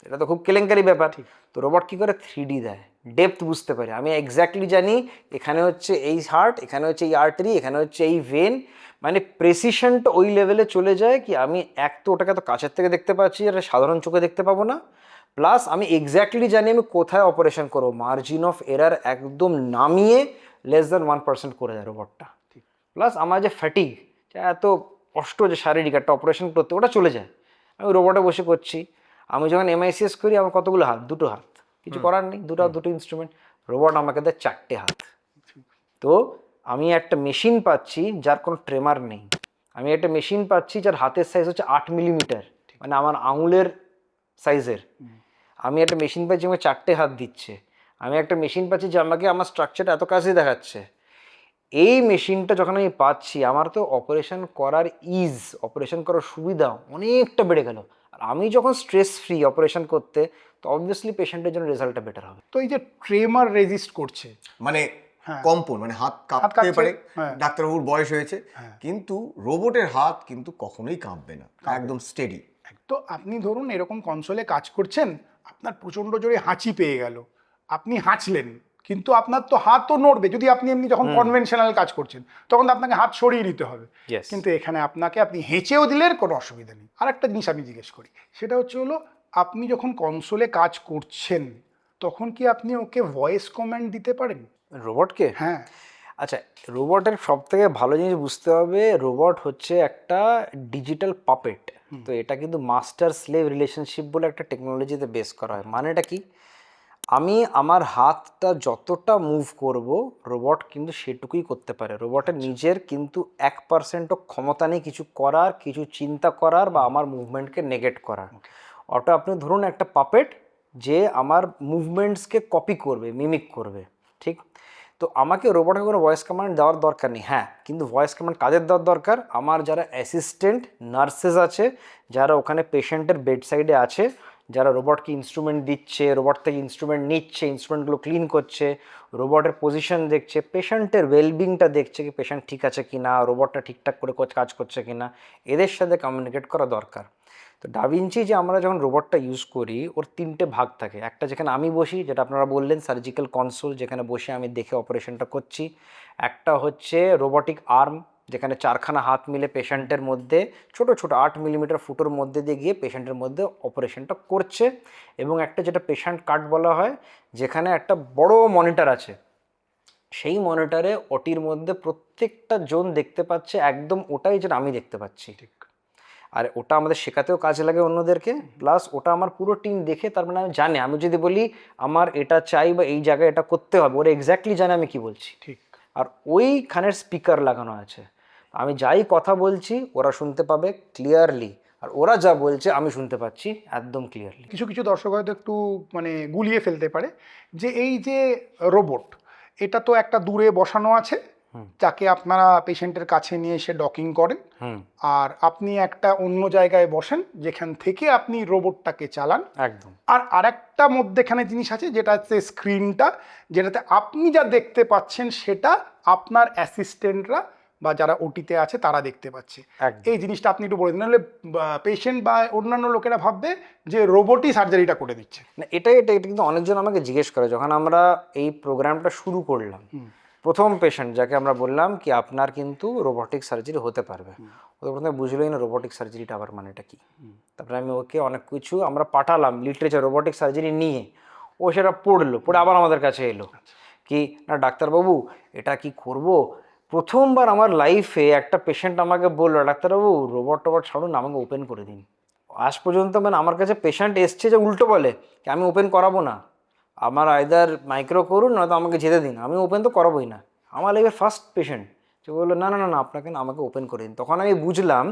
এটা তো খুব কেলেঙ্কারি ব্যাপার। তো রোবট কী করে 3D দেয়, ডেপথ বুঝতে পারে, আমি এক্স্যাক্টলি জানি এখানে হচ্ছে এই হার্ট, এখানে হচ্ছে এই আর্টারি, এখানে হচ্ছে এই ভেন, মানে প্রেসিশনটা ওই লেভেলে চলে যায় কি আমি এক তো ওটাকে তো কাছের থেকে দেখতে পাচ্ছি, এটা সাধারণ চোখে দেখতে পাবো না, প্লাস আমি এক্স্যাক্টলি জানি আমি কোথায় অপারেশন করবো, মার্জিন অফ এরার একদম নামিয়ে <1% করে দেয় রোবটটা। প্লাস আমার যে ফ্যাটিক, এত কষ্ট যে শারীরিক একটা অপারেশন করতে, ওটা চলে যায়, আমি রোবটে বসে করছি। আমি যখন MICS করি আমার কতগুলো হাত, 2টো হাত, কিছু করার নেই, দুটো ইনস্ট্রুমেন্ট, রোবট আমাকে দেয় 4টে হাত। তো আমি একটা মেশিন পাচ্ছি যার কোনো ট্রেমার নেই, আমি একটা মেশিন পাচ্ছি যার হাতের সাইজ হচ্ছে 8 মিলিমিটার, মানে আমার আঙুলের সাইজের। আমি একটা মেশিন পাচ্ছি আমাকে 4টে হাত দিচ্ছে, আমি একটা মেশিন পাচ্ছি যে আমাকে আমার স্ট্রাকচারটা এত কাছে দেখাচ্ছে। এই মেশিনটা যখন আমি পাচ্ছি আমার তো অপারেশন করার অপারেশন করার সুবিধা অনেকটা বেড়ে গেল। আর আমি যখন স্ট্রেস ফ্রি অপারেশন করতে, তো অবভিয়াসলি পেশেন্টের জন্য রেজাল্টটা বেটার হবে। তো এই যে ট্রেমার রেজিস্ট করছে, মানে হ্যাঁ। কম্পন, মানে হাত কাঁপতে কাঁপছে, পারে, হ্যাঁ। ডাক্তারবাবুর বয়স হয়েছে, কিন্তু রোবটের হাত কিন্তু কখনোই কাঁপবে না, একদম স্টেডি। তো আপনি ধরুন এরকম কনসোলে কাজ করছেন, আপনার প্রচণ্ড জোরে হাঁচি পেয়ে গেল, আপনি হাঁচলেন, কিন্তু আপনার তো হাতও নড়বে, যদি আপনি এমনি যখন কনভেনশনাল কাজ করছেন তখন তো আপনাকে হাত সরিয়ে নিতে হবে। Yes. কিন্তু এখানে আপনি হেঁচেও দিলেন, কোনো অসুবিধা নেই। আর একটা জিনিস আমি জিজ্ঞেস করি, সেটা হলো আপনি যখন কনসোলে কাজ করছেন তখন কি আপনি ওকে ভয়েস কমান্ড দিতে পারেন? রোবটকে? হ্যাঁ। আচ্ছা, রোবটের সব থেকে ভালো জিনিস বুঝতে হবে, রোবট হচ্ছে একটা ডিজিটাল পাপেট। তো এটা কিন্তু মাস্টার স্লেভ রিলেশনশিপ বলে একটা টেকনোলজিতে বেস করা হয়। মানেটা কি, আমি আমার হাতটা যতটা মুভ করব রোবট কিন্তু সেটুকুই করতে পারে। রোবটের নিজের কিন্তু 1%ও ক্ষমতা নেই কিছু করার, কিছু চিন্তা করার বা আমার মুভমেন্টকে নেগেট করার। ওটা আপনি ধরুন একটা পাপেট যে আমার মুভমেন্টসকে কপি করবে, মিমিক করবে, ঠিক? তো আমাকে রোবটকে কোনো ভয়েস কমান্ড দেওয়ার দরকার নেই। হ্যাঁ, কিন্তু ভয়েস কমান্ড কাদের দেওয়ার দরকার, আমার যারা অ্যাসিস্ট্যান্ট নার্সেস আছে, যারা ওখানে পেশেন্টের বেড সাইডে আছে, যারা রোবটকে ইনস্ট্রুমেন্ট দিচ্ছে, রোবট থেকে ইনস্ট্রুমেন্ট নিচ্ছে, ইনস্ট্রুমেন্টগুলো ক্লিন করছে, রোবটের পজিশন দেখছে, পেশেন্টের ওয়েলবিংটা দেখছে কি পেশেন্ট ঠিক আছে কি না, রোবটটা ঠিকঠাক করে কাজ করছে কি না, এদের সাথে কমিউনিকেট করা দরকার। তো ডাভিঞ্চি যে আমরা যখন রোবটটা ইউজ করি ওর 3টে ভাগ থাকে। একটা যেখানে আমি বসি, যেটা আপনারা বললেন সার্জিক্যাল কনসোল, যেখানে বসে আমি দেখে অপারেশনটা করছি। একটা হচ্ছে রোবটিক আর্ম, যেখানে 4খানা হাত মিলে পেশেন্টের মধ্যে ছোট ছোট 8 মিলিমিটার ফুটোর মধ্যে দিয়ে গিয়ে পেশেন্টের মধ্যে অপারেশনটা করছে। এবং একটা যেটা পেশেন্ট কার্ট বলা হয়, যেখানে একটা বড় মনিটর আছে, সেই মনিটরে ওটির মধ্যে প্রত্যেকটা জোন দেখতে পাচ্ছে একদম ওটাই যেটা আমি দেখতে পাচ্ছি। ঠিক। আর ওটা আমাদের শেখাতেও কাজে লাগে অন্যদেরকে, প্লাস ওটা আমার পুরো টিম দেখে তার মানে আমি জানে, আমি যদি বলি আমার এটা চাই বা এই জায়গায় এটা করতে হবে, ওরা এক্স্যাক্টলি জানে আমি কি বলছি। ঠিক। আর ওইখানের স্পিকার লাগানো আছে, আমি যাই কথা বলছি ওরা শুনতে পাবে ক্লিয়ারলি, আর ওরা যা বলছে আমি শুনতে পাচ্ছি একদম ক্লিয়ারলি। কিছু কিছু দর্শক হয়তো একটু মানে গুলিয়ে ফেলতে পারে যে এই যে রোবট, এটা তো একটা দূরে বসানো আছে যাকে আপনারা পেশেন্টের কাছে নিয়ে এসে ডকিং করেন, আর আপনি একটা অন্য জায়গায় বসেন যেখান থেকে আপনি রোবটটাকে চালান। একদম। আর আরেকটা মধ্যেখানে জিনিস আছে যেটা হচ্ছে স্ক্রিনটা, যেটাতে আপনি যা দেখতে পাচ্ছেন সেটা আপনার অ্যাসিস্ট্যান্টরা বা যারা ওটিতে আছে তারা দেখতে পাচ্ছে। একদম। এই জিনিসটা আপনি একটু বলে দিন, নাহলে পেশেন্ট বা অন্যান্য লোকেরা ভাববে যে রোবটই সার্জারিটা করে দিচ্ছে। না, এটা কিন্তু অনেকজন আমাকে জিজ্ঞেস করে যখন আমরা এই প্রোগ্রামটা শুরু করলাম। প্রথম পেশেন্ট যাকে আমরা বললাম কি আপনার কিন্তু রোবোটিক সার্জারি হতে পারবে, ও প্রথমে বুঝলোই না রোবোটিক সার্জারিটা আবার মানেটা কি। তারপরে আমি ওকে অনেক কিছু আমরা পাঠালাম লিটারেচার রোবোটিক সার্জারি নিয়ে, ও সেটা পড়ে আবার আমাদের কাছে এলো কি না ডাক্তারবাবু এটা কি করব। প্রথমবার আমার লাইফে একটা পেশেন্ট আমাকে বললো ডাক্তারবাবু রোবট ছাড়ুন আমাকে ওপেন করে দিন। আজ পর্যন্ত মানে আমার কাছে পেশেন্ট এসছে যে উল্টো বলে কি আমি ওপেন করাবো না, আমার আইদার মাইক্রো করুন নয়তো আমাকে যেতে দিন, আমি ওপেন তো করাবোই না। আমার লাইফের ফার্স্ট পেশেন্ট যে বললো না না না না আপনাকে না আমাকে ওপেন করে দিন। তখন আমি বুঝলাম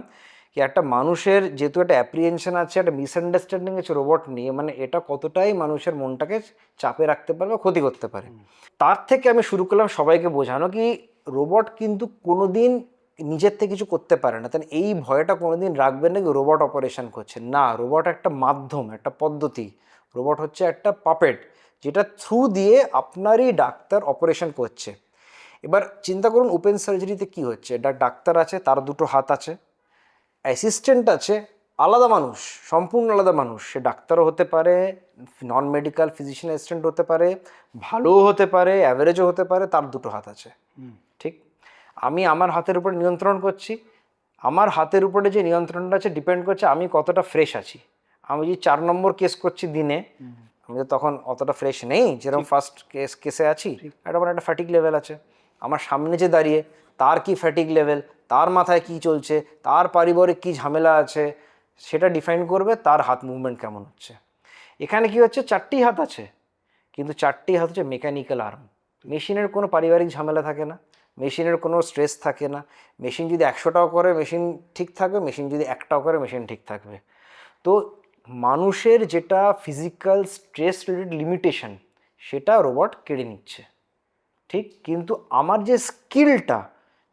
কি একটা মানুষের যেহেতু একটা অ্যাপ্রিহেনশন আছে, একটা মিসআন্ডারস্ট্যান্ডিং আছে রোবট নিয়ে, মানে এটা কতটাই মানুষের মনটাকে চাপে রাখতে পারে বা ক্ষতি করতে পারে। তার থেকে আমি শুরু করলাম সবাইকে বোঝানো কি রোবট কিন্তু কোনোদিন নিজের থেকে কিছু করতে পারে না, তাহলে এই ভয়টা কোনোদিন রাখবেন না কি রোবট অপারেশন করছে। না, রোবট একটা মাধ্যম, একটা পদ্ধতি। রোবট হচ্ছে একটা পাপেট যেটা থ্রু দিয়ে আপনারই ডাক্তার অপারেশন করছে। এবার চিন্তা করুন ওপেন সার্জারিতে কি হচ্ছে, এটা ডাক্তার আছে তার দুটো হাত আছে, অ্যাসিস্ট্যান্ট আছে আলাদা মানুষ, সম্পূর্ণ আলাদা মানুষ, সে ডাক্তারও হতে পারে, নন মেডিকেল ফিজিশিয়ান অ্যাসিস্ট্যান্ট হতে পারে, ভালোও হতে পারে, অ্যাভারেজও হতে পারে, তার দুটো হাত আছে। ঠিক, আমি আমার হাতের উপর নিয়ন্ত্রণ করছি, আমার হাতের উপরে যে নিয়ন্ত্রণটা আছে ডিপেন্ড করছে আমি কতটা ফ্রেশ আছি। আমি যদি 4 নম্বর কেস করছি দিনে, আমি তো তখন অতটা ফ্রেশ নেই যেরকম ফার্স্ট কেসে আছি, একটা ফ্যাটিক লেভেল আছে। আমার সামনে যে দাঁড়িয়ে তার কি ফ্যাটিক লেভেল, তার মাথায় কি চলছে, তার পারিবারিক কি ঝামেলা আছে, সেটা ডিফাইন করবে তার হাত মুভমেন্ট কেমন হচ্ছে। এখানে কি হচ্ছে 4টি হাত আছে, কিন্তু 4টি হাত হচ্ছে মেকানিক্যাল আর্ম। মেশিনের কোনো পারিবারিক ঝামেলা থাকে না, মেশিনের কোনো স্ট্রেস থাকে না। মেশিন যদি 100টাও করে মেশিন ঠিক থাকবে, মেশিন যদি 1টাও করে মেশিন ঠিক থাকবে। তো মানুষের যেটা ফিজিক্যাল স্ট্রেস রিলেটেড লিমিটেশন সেটা রোবট কেড়ে নিচ্ছে। ঠিক, কিন্তু আমার যে স্কিলটা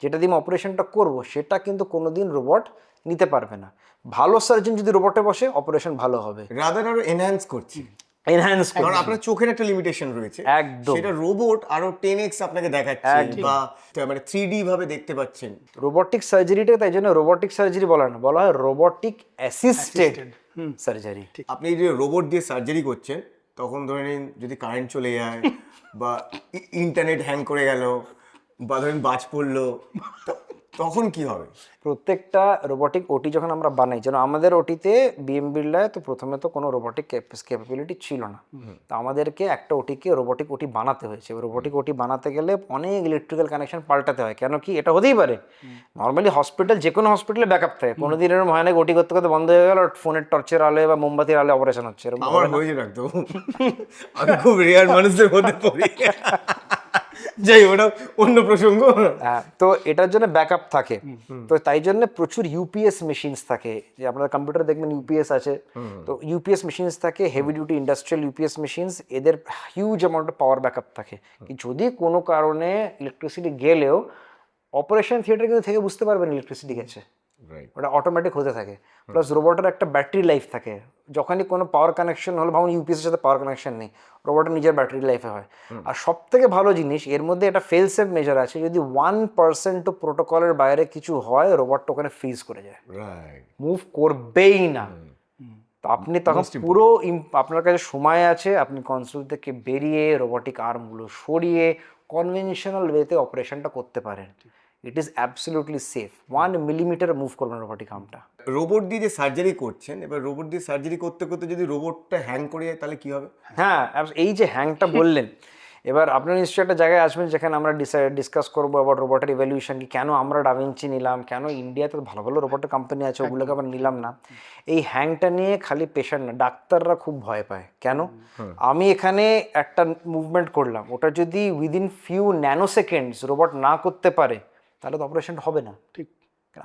যেটা দিয়ে আমি অপারেশনটা করবো সেটা কিন্তু কোনোদিন রোবট নিতে পারবে না। ভালো সার্জন যদি রোবটে বসে অপারেশন ভালো হবে, রাদার আরো এনহ্যান্স করছি, এনহ্যান্স কারণ আপনার চোখের একটা লিমিটেশন রয়েছে, একদম। সেটা রোবট আরো 10x আপনাকে দেখাচ্ছে বা মানে 3D ভাবে দেখতে পাচ্ছেন। রোবোটিক সার্জারিটা তাই জন্য রোবোটিক সার্জারি বলা না, বলা হয় রোবোটিক অ্যাসিস্টেড সার্জারি। আপনি যে রোবট দিয়ে সার্জারি করছেন তখন ধরে নিন যদি কারেন্ট চলে যায় বা ইন্টারনেট হ্যাং করে গেল বা ধরেন বাজ পড়লো, তখন কি হবে? প্রত্যেকটা রোবোটিক ওটি যখন আমরা বানাই, যেন আমাদের ওটিতে বিএম বিড়লায় তো প্রথমে তো কোনো রোবোটিক ক্যাপাবিলিটি ছিল না, তো আমাদেরকে একটা ওটিকে রোবোটিক ওটি বানাতে হয়েছে। রোবোটিক ওটি বানাতে গেলে অনেক ইলেকট্রিক্যাল কানেকশন পাল্টাতে হয়। কেন কি এটা হতেই পারে, নর্মালি হসপিটাল যে কোনো হসপিটালে ব্যাকআপ থাকে, কোনো দিন এরকম হয় না ওটি করতে করতে বন্ধ হয়ে গেল, ফোনের টর্চের আলোয় বা মোমবাতির আলোয় অপারেশন হচ্ছে। আমার হয়েছে ডাক্তার, আমি খুব রেয়ার মানুষদের মধ্যে পড়ি, যাই ওটা অন্য প্রসঙ্গ। তো এটার জন্য ব্যাকআপ থাকে, তো তাই জন্য প্রচুর ইউপিএস মেশিনস থাকে, যে আপনারা কম্পিউটারে দেখবেন ইউপিএস আছে, তো ইউপিএস মেশিনস থাকে, heavy duty industrial UPS machines, এদের huge amount of power backup থাকে। যদি কোনো কারণে ইলেকট্রিসিটি গেলেও অপারেশন থিয়েটার কিন্তু থেকে বুঝতে পারবেন ইলেকট্রিসিটি গেছে, ওটা অটোমেটিক হতে থাকে। প্লাস রোবটের একটা ব্যাটারি লাইফ থাকে, যখনই কোনো পাওয়ার কানেকশন হলো, ভাবুন ইউপিএসের সাথে পাওয়ার কানেকশন নেই, রোবটের নিজের ব্যাটারি লাইফে হয়। আর সব থেকে ভালো জিনিস এর মধ্যে একটা ফেল সেফ মেজার আছে, যদি 1% প্রোটোকলের বাইরে কিছু হয় রোবটটা ওখানে ফ্রিজ করে যায়, মুভ করবেই না। তো আপনি তখন পুরো আপনার কাছে সময় আছে, আপনি কনসোল থেকে বেরিয়ে রোবোটিক আর্মগুলো সরিয়ে কনভেনশনাল ওয়েতে অপারেশনটা করতে পারেন। It is absolutely safe, 1 millimetre move করবেন রোবোটিক আর্মটা। রোবট দিয়ে যে সার্জারি করছেন, এবার রোবট দিয়ে সার্জারি করতে করতে যদি রোবটটা হ্যাং করে যায় তাহলে কি হবে? হ্যাঁ, এই যে হ্যাংটা বললেন, এবার আপনার নিশ্চয়ই একটা জায়গায় আসবেন যেখানে আমরা ডিসকাস করবো আবার রোবটের ইভ্যালুয়েশন কি, কেন আমরা ডাভিঞ্চি নিলাম, কেন ইন্ডিয়াতে ভালো ভালো রোবটের কোম্পানি আছে ওগুলোকে আবার নিলাম না। এই হ্যাংটা নিয়ে খালি পেশেন্ট না, ডাক্তাররা খুব ভয় পায়। কেন? আমি এখানে একটা মুভমেন্ট করলাম, ওটা যদি within few nano seconds robot না করতে পারে তাহলে তো অপারেশনটা হবে না। ঠিক।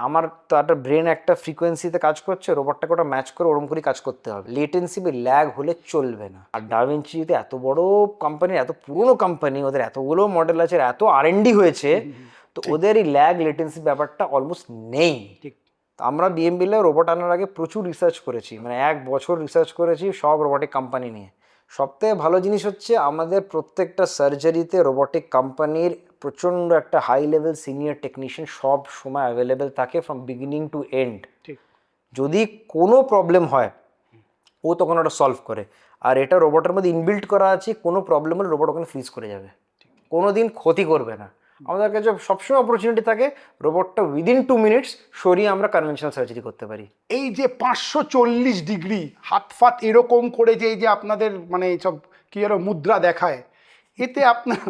আমার তো একটা ব্রেন একটা ফ্রিকোয়েন্সিতে কাজ করছে, রোবটটাকে ওটা ম্যাচ করে ওরকম করেই কাজ করতে হবে, লেটেন্সি বা ল্যাগ হলে চলবে না। আর ডাভিঞ্চি যদি এত বড় কোম্পানি, এত পুরনো কোম্পানি, ওদের এতগুলো মডেল আছে, এত R&D হয়েছে, তো ওদের এই ল্যাগ লেটেন্সি ব্যাপারটা অলমোস্ট নেই। ঠিক। তো আমরা বিএমবিএলে রোবট আনার আগে প্রচুর রিসার্চ করেছি, মানে 1 বছর রিসার্চ করেছি সব রোবটিক কোম্পানি নিয়ে। সবথেকে ভালো জিনিস হচ্ছে আমাদের প্রত্যেকটা সার্জারিতে রোবটিক কোম্পানির প্রচণ্ড একটা হাই লেভেল সিনিয়র টেকনিশিয়ান সব সময় অ্যাভেলেবেল থাকে ফ্রম বিগিনিং টু এন্ড। ঠিক। যদি কোনো প্রবলেম হয় ও তখন ওটা সলভ করে। আর এটা রোবটের মধ্যে ইনবিল্ট করা আছে, কোনো প্রবলেম হলে রোবট ওখানে ফ্রিজ করে যাবে, কোনো দিন ক্ষতি করবে না। আমাদের কাছে সবসময় অপরচুনিটি থাকে রোবটটা উইদিন 2 মিনিটস সরিয়ে আমরা কনভেনশনাল সার্জারি করতে পারি। এই যে 540 ডিগ্রি হাত ফাত এরকম করে যে এই যে আপনাদের মানে সব কি যেন মুদ্রা দেখায়, এতে আপনার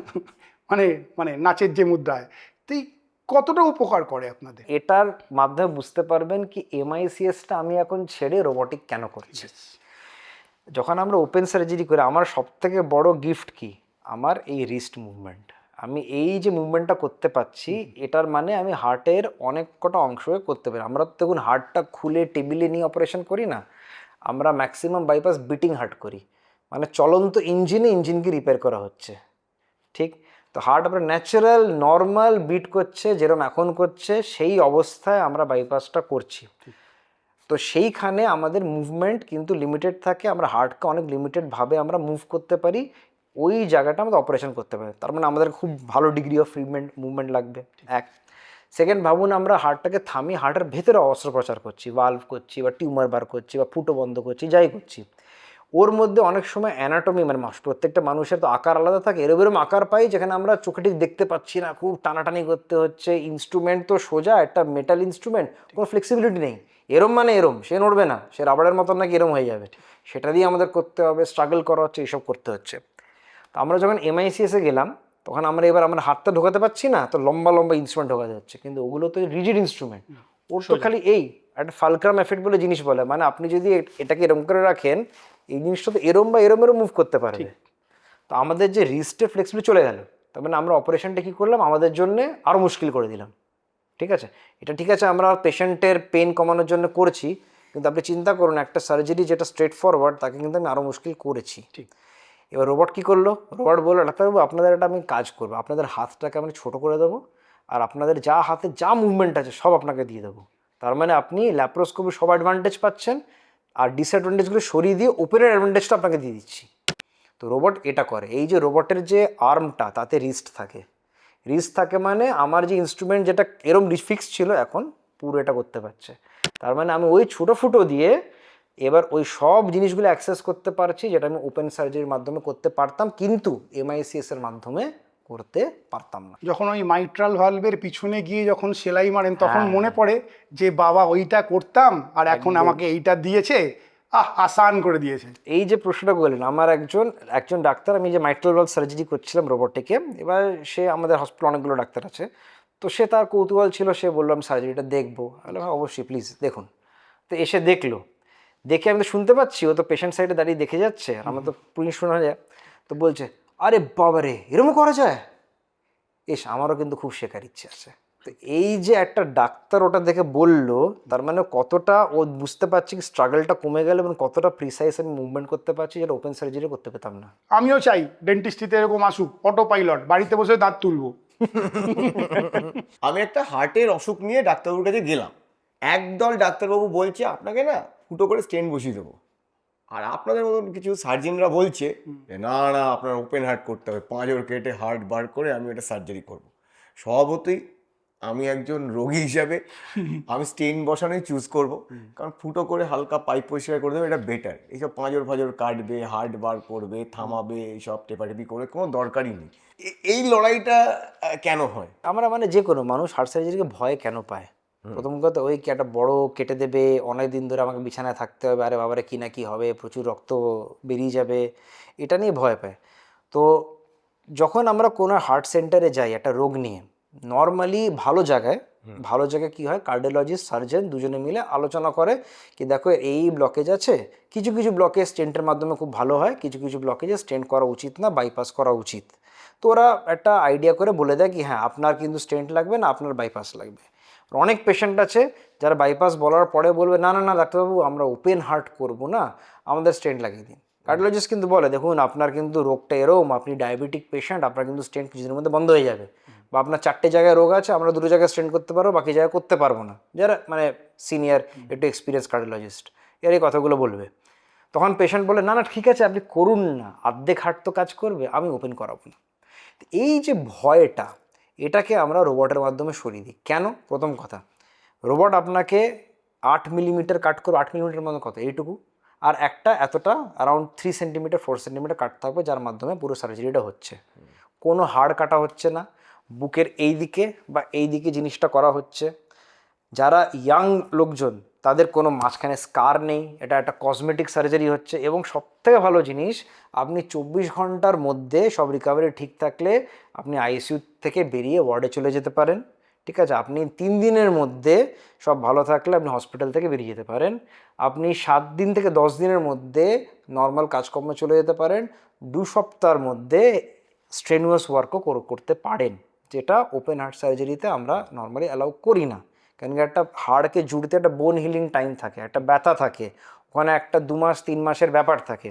মানে মানে নাচের যে মুদ্রায়, তো এই কতটা উপকার করে আপনাদের? এটার মাধ্যমে বুঝতে পারবেন কি MICSটা আমি এখন ছেড়ে রোবটিক কেন করছি। যখন আমরা ওপেন সার্জারি করি, আমার সবথেকে বড় গিফট কি, আমার এই রিস্ট মুভমেন্ট। আমি এই যে মুভমেন্টটা করতে পারছি, এটার মানে আমি হার্টের অনেক কটা অংশ করতে পারি। আমরা তো দেখুন হার্টটা খুলে টেবিলে নিয়ে অপারেশন করি না, আমরা ম্যাক্সিমাম বাইপাস বিটিং হার্ট করি, মানে চলন্ত ইঞ্জিনকে রিপেয়ার করা হচ্ছে, ঠিক? তো হার্ট আপনার ন্যাচারাল নর্মাল বিট করছে যেরকম এখন করছে, সেই অবস্থায় আমরা বাইপাসটা করছি। তো সেইখানে আমাদের মুভমেন্ট কিন্তু লিমিটেড থাকে, আমরা হার্টকে অনেক লিমিটেডভাবে আমরা মুভ করতে পারি, ওই জায়গাটা আমাদের অপারেশন করতে পারি। তার মানে আমাদের খুব ভালো ডিগ্রি অফ মুভমেন্ট লাগবে। এক সেকেন্ড, ভাবুন আমরা হার্টটাকে থামিয়ে হার্টের ভেতরে অস্ত্রোপচার করছি, ভালভ করছি বা টিউমার বার করছি বা ফুটো বন্ধ করছি, যাই করছি, ওর মধ্যে অনেক সময় অ্যানাটমি মানে প্রত্যেকটা মানুষের তো আকার আলাদা থাকে, এরকম আকার পাই যেখানে আমরা চোখে ঠিক দেখতে পাচ্ছি না, খুব টানাটানি করতে হচ্ছে। ইনস্ট্রুমেন্ট তো সোজা একটা মেটাল ইনস্ট্রুমেন্ট, কোনো ফ্লেক্সিবিলিটি নেই, এরম মানে এরম, সে নড়বে না, সে রাবারের মতন নাকি এরম হয়ে যাবে, সেটা দিয়ে আমাদের করতে হবে, স্ট্রাগল করা হচ্ছে, এইসব করতে হচ্ছে। তো আমরা যখন MICSে গেলাম তখন আমরা আমার হাতটা ঢোকাতে পারছি না, তো লম্বা লম্বা ইনস্ট্রুমেন্ট ঢোকাতে হচ্ছে, কিন্তু ওগুলো তো রিজিড ইনস্ট্রুমেন্ট, ওর তো খালি এই একটা ফালক্রাম এফেক্ট বলে জিনিস বলে, মানে আপনি যদি এটাকে এরম করে রাখেন এই জিনিসটা তো এরম বা এরম মুভ করতে পারবে। তো আমাদের যে রিস্টের ফ্লেক্সিবিলিটি চলে গেল, তার মানে আমরা অপারেশনটা কী করলাম, আমাদের জন্য আরও মুশকিল করে দিলাম। ঠিক আছে, এটা ঠিক আছে আমরা পেশেন্টের পেন কমানোর জন্য করছি, কিন্তু আপনি চিন্তা করুন একটা সার্জারি যেটা স্ট্রেট ফরওয়ার্ড তাকে কিন্তু আমি আরও মুশকিল করেছি। ঠিক। এবার রোবট কী করলো, রোবট বললো ডাক্তারবাবু আপনাদের এটা আমি কাজ করবো, আপনাদের হাতটাকে আমি ছোটো করে দেবো, আর আপনাদের যা হাতে যা মুভমেন্ট আছে সব আপনাকে দিয়ে দেবো। তার মানে আপনি ল্যাপ্রোস্কোপি সব অ্যাডভান্টেজ পাচ্ছেন, আর ডিসঅ্যাডভান্টেজগুলো সরিয়ে দিয়ে ওপেনের অ্যাডভান্টেজটা আপনাকে দিয়ে দিচ্ছি। তো রোবট এটা করে, এই যে রোবটের যে আর্মটা তাতে রিস্ট থাকে মানে আমার যে ইনস্ট্রুমেন্ট যেটা এরম ফিক্স ছিল এখন পুরো এটা করতে পারছে। তার মানে আমি ওই ছোটো ফুটো দিয়ে এবার ওই সব জিনিসগুলো অ্যাক্সেস করতে পারছি যেটা আমি ওপেন সার্জারির মাধ্যমে করতে পারতাম, কিন্তু MICS এর মাধ্যমে করতে পারতাম না। যখন ওই মাইট্রাল ভালভের পিছনে গিয়ে যখন সেলাই মারেন তখন মনে পড়ে যে বাবা ওইটা করতাম আর এখন আমাকে এইটা দিয়েছে, আসান করে দিয়েছে। এই যে প্রশ্নটা বললেন, আমার একজন ডাক্তার, আমি যে মাইট্রাল ভালভ সার্জারি করছিলাম রোবটিকে, এবার সে আমাদের হসপিটালে অনেকগুলো ডাক্তার আছে, তো সে তার কৌতূহল ছিল, সে বললাম সার্জারিটা দেখবো, বললাম হ্যাঁ অবশ্যই প্লিজ দেখুন। তো এসে দেখে আমি তো শুনতে পাচ্ছি, ও তো পেশেন্ট সাইডে দাঁড়িয়ে দেখে যাচ্ছে, আর আমার তো পুলিশ শোনা যায়, তো বলছে আরে বাবা রে এরকম করা যায়, আমারও কিন্তু খুব শেখার ইচ্ছে আছে। তো এই যে একটা ডাক্তার ওটা দেখে বললো, তার মানে কতটা ও বুঝতে পারছি স্ট্রাগলটা কমে গেল এবং কতটা প্রিসাইজ আমি মুভমেন্ট করতে পারছি যেটা ওপেন সার্জারি করতে পেতাম না। আমিও চাই ডেন্টিস্ট্রিতে এরকম আসুক, অটো পাইলট, বাড়িতে বসে দাঁত তুলবো। আমি একটা হার্টের অসুখ নিয়ে ডাক্তারবাবুর কাছে গেলাম, একদল ডাক্তারবাবু বলছে আপনাকে না ফুটো করে স্টেন্ট বসিয়ে দেবো, আর আপনাদের মতন কিছু সার্জেনরা বলছে যে না না আপনার ওপেন হার্ট করতে হবে, পাঁজর কেটে হার্ট বার করে আমি এটা সার্জারি করব। স্বভাবতই আমি একজন রোগী হিসাবে আমি স্টেন বসানোই চুজ করব, কারণ ফুটো করে হালকা পাইপ পরিষ্কার করে দেবে, এটা বেটার। এইসব পাঁজর ফাজর কাটবে, হার্ট বার করবে, থামাবে, এইসব টেপাটেপি করে কোনো দরকারই নেই। এই লড়াইটা কেন হয়? আমরা মানে যে কোনো মানুষ হার্ট সার্জারিকে ভয় কেন পায়, প্রথম কথা ওই কি একটা বড় কেটে দেবে, অনেক দিন ধরে আমাকে বিছানায় থাকতে হবে, আরে বাবারে কি না কি হবে, প্রচুর রক্ত বেরিয়ে যাবে, এটা নিয়ে ভয় পায়। তো যখন আমরা কোনো হার্ট সেন্টারে যাই একটা রোগ নিয়ে, নর্মালি ভালো জায়গায় কি হয়, কার্ডিওলজিস্ট সার্জন দুজনে মিলে আলোচনা করে কি দেখো এই ব্লকেজ আছে, কিছু ব্লকেজ স্টেন্টের মাধ্যমে খুব ভালো হয়, কিছু ব্লকেজে স্টেন্ট করা উচিত না, বাইপাস করা উচিত। তো ওরা একটা আইডিয়া করে বলে দেয় কি হ্যাঁ আপনার কিন্তু স্টেন্ট লাগবে না, আপনার বাইপাস লাগবে। অনেক পেশেন্ট আছে যারা বাইপাস বলার পরে বলবে না না না ডাক্তারবাবু আমরা ওপেন হার্ট করব না, আমাদের স্টেন্ট লাগিয়ে দিন। কার্ডিওলজিস্ট কিন্তু বলে দেখুন আপনার কিন্তু রোগটা এরকম, আপনি ডায়াবেটিক পেশেন্ট, আপনার কিন্তু স্টেন্ট কিছুদিনের মধ্যে বন্ধ হয়ে যাবে, বা আপনার 4টে জায়গায় রোগ আছে, আমরা 2 জায়গায় স্টেন্ট করতে পারবো, বাকি জায়গায় করতে পারবো না, যারা মানে সিনিয়র একটু এক্সপিরিয়েন্স কার্ডিওলজিস্ট এর এই কথাগুলো বলবে। তখন পেশেন্ট বলে না না ঠিক আছে আপনি করুন না, অর্ধেক হার্ট তো কাজ করবে, আমি ওপেন করাবো না। এই যে ভয়টা, এটাকে আমরা রোবটের মাধ্যমে সরিয়ে দিই। কেন? প্রথম কথা, রোবট আপনাকে 8 মিলিমিটার কাট করবে, 8 মিলিমিটার মতো কত এইটুকু, আর একটা এতটা অ্যারাউন্ড 3 সেন্টিমিটার 4 সেন্টিমিটার কাটতে হবে, যার মাধ্যমে পুরো সার্জারিটা হচ্ছে। কোনো হাড় কাটা হচ্ছে না, বুকের এই দিকে বা এই দিকে জিনিসটা করা হচ্ছে। যারা ইয়াং লোকজন তাদের কোনো মাঝখানে স্কার নেই, এটা একটা কসমেটিক সার্জারি হচ্ছে। এবং সবথেকে ভালো জিনিস, আপনি 24 ঘন্টার মধ্যে সব রিকভারি ঠিক থাকলে আপনি আইসিইউ থেকে বেরিয়ে ওয়ার্ডে চলে যেতে পারেন। ঠিক আছে, আপনি 3 দিনের মধ্যে সব ভালো থাকলে আপনি হসপিটাল থেকে বেরিয়ে যেতে পারেন। আপনি 7 দিন থেকে 10 দিনের মধ্যে নর্মাল কাজকর্মে চলে যেতে পারেন। 2 সপ্তাহের মধ্যে স্ট্রেনুয়াস ওয়ার্কও করতে পারেন, যেটা ওপেন হার্ট সার্জারিতে আমরা নর্মালি অ্যালাউ করি না। কারণ কি একটা হাড়কে জুড়তে একটা বোন হিলিং টাইম থাকে, একটা ব্যথা থাকে, ওখানে একটা 2 মাস 3 মাসের ব্যাপার থাকে,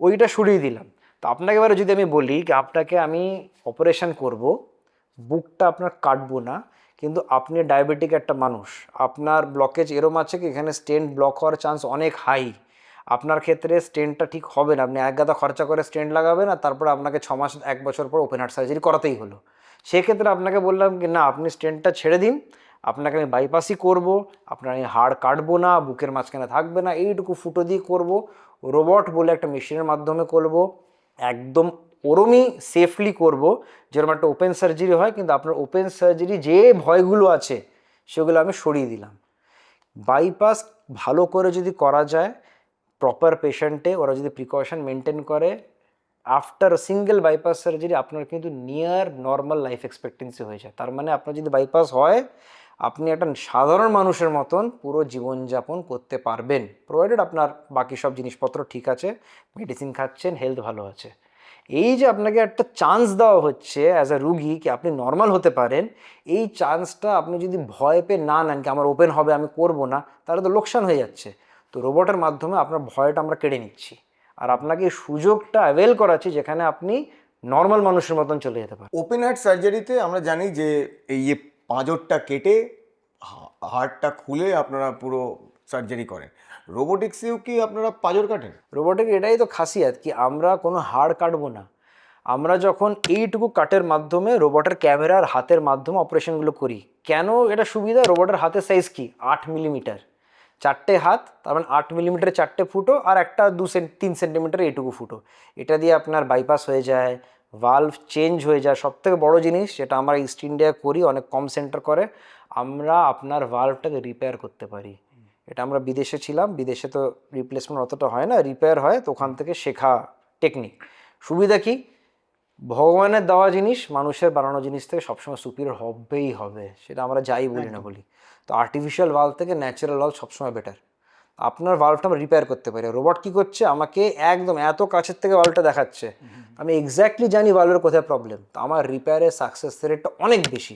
ওইটা সরিয়ে দিলাম। তো আপনাকে এবারে যদি আমি বলি কি আপনাকে আমি অপারেশন করব, বুকটা আপনার কাটবো না, কিন্তু আপনি ডায়াবেটিক একটা মানুষ, আপনার ব্লকেজ এরম আছে কি এখানে স্টেন্ট ব্লক হওয়ার চান্স অনেক হাই, আপনার ক্ষেত্রে স্টেন্টটা ঠিক হবে না, আপনি এক গাদা খরচা করে স্টেন্ট লাগাবেন আর তারপরে আপনাকে 6 মাস 1 বছর পর ওপেন হার্ট সার্জারি করাতেই হলো। সেক্ষেত্রে আপনাকে বললাম কি না আপনি স্টেন্টটা ছেড়ে দিন, আপনাকে আমি বাইপাসই করব, আপনার আমি হাড় কাটবো না, বুকের মাঝখানে থাকবে না, এইটুকু ফুটো দিয়ে করব, রোবট বলে একটা মেশিনের মাধ্যমে করব, একদম ওরমই সেফলি করব যেরকম একটা ওপেন সার্জারি হয়। কিন্তু আপনার ওপেন সার্জারি যে ভয়গুলো আছে সেগুলো আমি সরিয়ে দিলাম। বাইপাস ভালো করে যদি করা যায়, প্রপার পেশেন্টে ওরা যদি প্রিকশন মেনটেন করে, আফটার সিঙ্গেল বাইপাস সার্জারি আপনার কিন্তু নিয়ার নর্মাল লাইফ এক্সপেক্টেন্সি হয়ে যায়। তার মানে আপনার যদি বাইপাস হয় আপনি একটা সাধারণ মানুষের মতন পুরো জীবনযাপন করতে পারবেন, প্রোভাইডেড আপনার বাকি সব জিনিসপত্র ঠিক আছে, মেডিসিন খাচ্ছেন, হেলথ ভালো আছে। এই যে আপনাকে একটা চান্স দেওয়া হচ্ছে অ্যাজ আ রুগী কি আপনি নর্মাল হতে পারেন, এই চান্সটা আপনি যদি ভয় পেয়ে না নেন কি আমার ওপেন হবে আমি করব না, তাহলে তো লোকসান হয়ে যাচ্ছে। তো রোবটের মাধ্যমে আপনার ভয়টা আমরা কেড়ে নিচ্ছি আর আপনাকে এই সুযোগটা অ্যাভেল করাচ্ছি যেখানে আপনি নর্মাল মানুষের মতন চলে যেতে পারেন। ওপেন হার্ট সার্জারিতে আমরা জানি যে এই যে পাঁজরটা কেটে হার্টটা খুলে আপনারা পুরো সার্জারি করেন। রোবোটিক্সেও কি আপনারা পাঁজর কাটেন? রোবটের এটাই তো খাসিয়াত কি আমরা কোনো হাড় কাটবো না, আমরা যখন এইটুকু কাটের মাধ্যমে রোবটের ক্যামেরার হাতের মাধ্যমে অপারেশনগুলো করি। কেন এটা সুবিধা? রোবটের হাতের সাইজ কি 8 মিলিমিটার, 4টে হাত, তার মানে 8 মিলিমিটার 4টে ফুটো আর একটা 3 সেন্টিমিটার এইটুকু ফুটো, এটা দিয়ে আপনার বাইপাস হয়ে যায়, ভালভ চেঞ্জ হয়ে যায়। সবথেকে বড় জিনিস যেটা আমরা ইস্ট ইন্ডিয়া করি, অনেক কম সেন্টার করে, আমরা আপনার ভালভটাকে রিপেয়ার করতে পারি। এটা আমরা বিদেশে ছিলাম, বিদেশে তো রিপ্লেসমেন্ট অতটা হয় না, রিপেয়ার হয়, তো ওখান থেকে শেখা টেকনিক। সুবিধা কি? ভগবানের দেওয়া জিনিস মানুষের বানানো জিনিস থেকে সবসময় সুপিরিয়র হবেই হবে, সেটা আমরা যাই বলি না বলি। তো আর্টিফিশিয়াল ভালভ থেকে ন্যাচারাল ভালভ সবসময় বেটার। আপনার ভালভটা আমরা রিপেয়ার করতে পারি। রোবট কী করছে, আমাকে একদম এত কাছের থেকে ভালভটা দেখাচ্ছে, আমি এক্স্যাক্টলি জানি ভালভের কোথায় প্রবলেম, তো আমার রিপেয়ারের সাকসেস রেটটা অনেক বেশি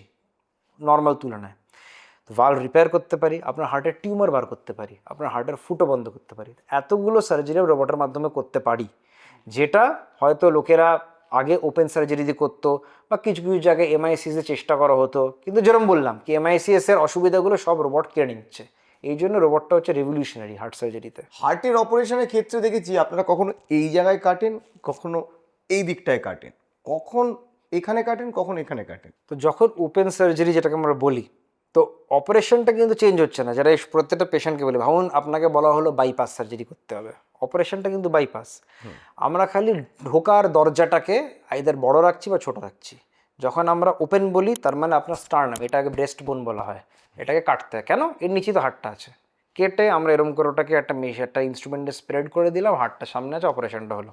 নর্মাল তুলনায়। তো ভালভ রিপেয়ার করতে পারি, আপনার হার্টের টিউমার বার করতে পারি, আপনার হার্টের ফুটো বন্ধ করতে পারি, এতগুলো সার্জারি রোবটের মাধ্যমে করতে পারি, যেটা হয়তো লোকেরা আগে ওপেন সার্জারি দিয়ে করতো বা কিছু কিছু জায়গায় এমআইসিএসে চেষ্টা করা হতো। কিন্তু যেরকম বললাম কি এমআইসিএসের অসুবিধাগুলো সব রোবট কেড়ে নিচ্ছে, এই জন্য রোবটটা হচ্ছে রেভলিউশনারি হার্ট সার্জারিতে। হার্টের অপারেশনের ক্ষেত্রে দেখেছি আপনারা কখনো এই জায়গায় কাটেন, কখনো এই দিকটায় কাটেন, কখন এখানে কাটেন, কখন এখানে কাটেন। তো যখন ওপেন সার্জারি যেটাকে আমরা বলি, তো অপারেশনটা কিন্তু চেঞ্জ হচ্ছে না। যারা প্রত্যেকটা পেশেন্টকে বলি ভাবুন আপনাকে বলা হলো বাইপাস সার্জারি করতে হবে, অপারেশনটা কিন্তু বাইপাস। আমরা খালি ঢোকার দরজাটাকে আইদার বড় রাখছি বা ছোট রাখছি। যখন আমরা ওপেন বলি তার মানে আপনার স্টার্নাম, এটাকে ব্রেস্ট বোন বলা হয়, এটাকে কাটতে হয়। কেন? এর নিচে তো হাড়টা আছে, কেটে আমরা এরকম করে ওটাকে একটা ইনস্ট্রুমেন্টে স্প্রেড করে দিলাম, হাড়টা সামনে আছে, অপারেশনটা হলো।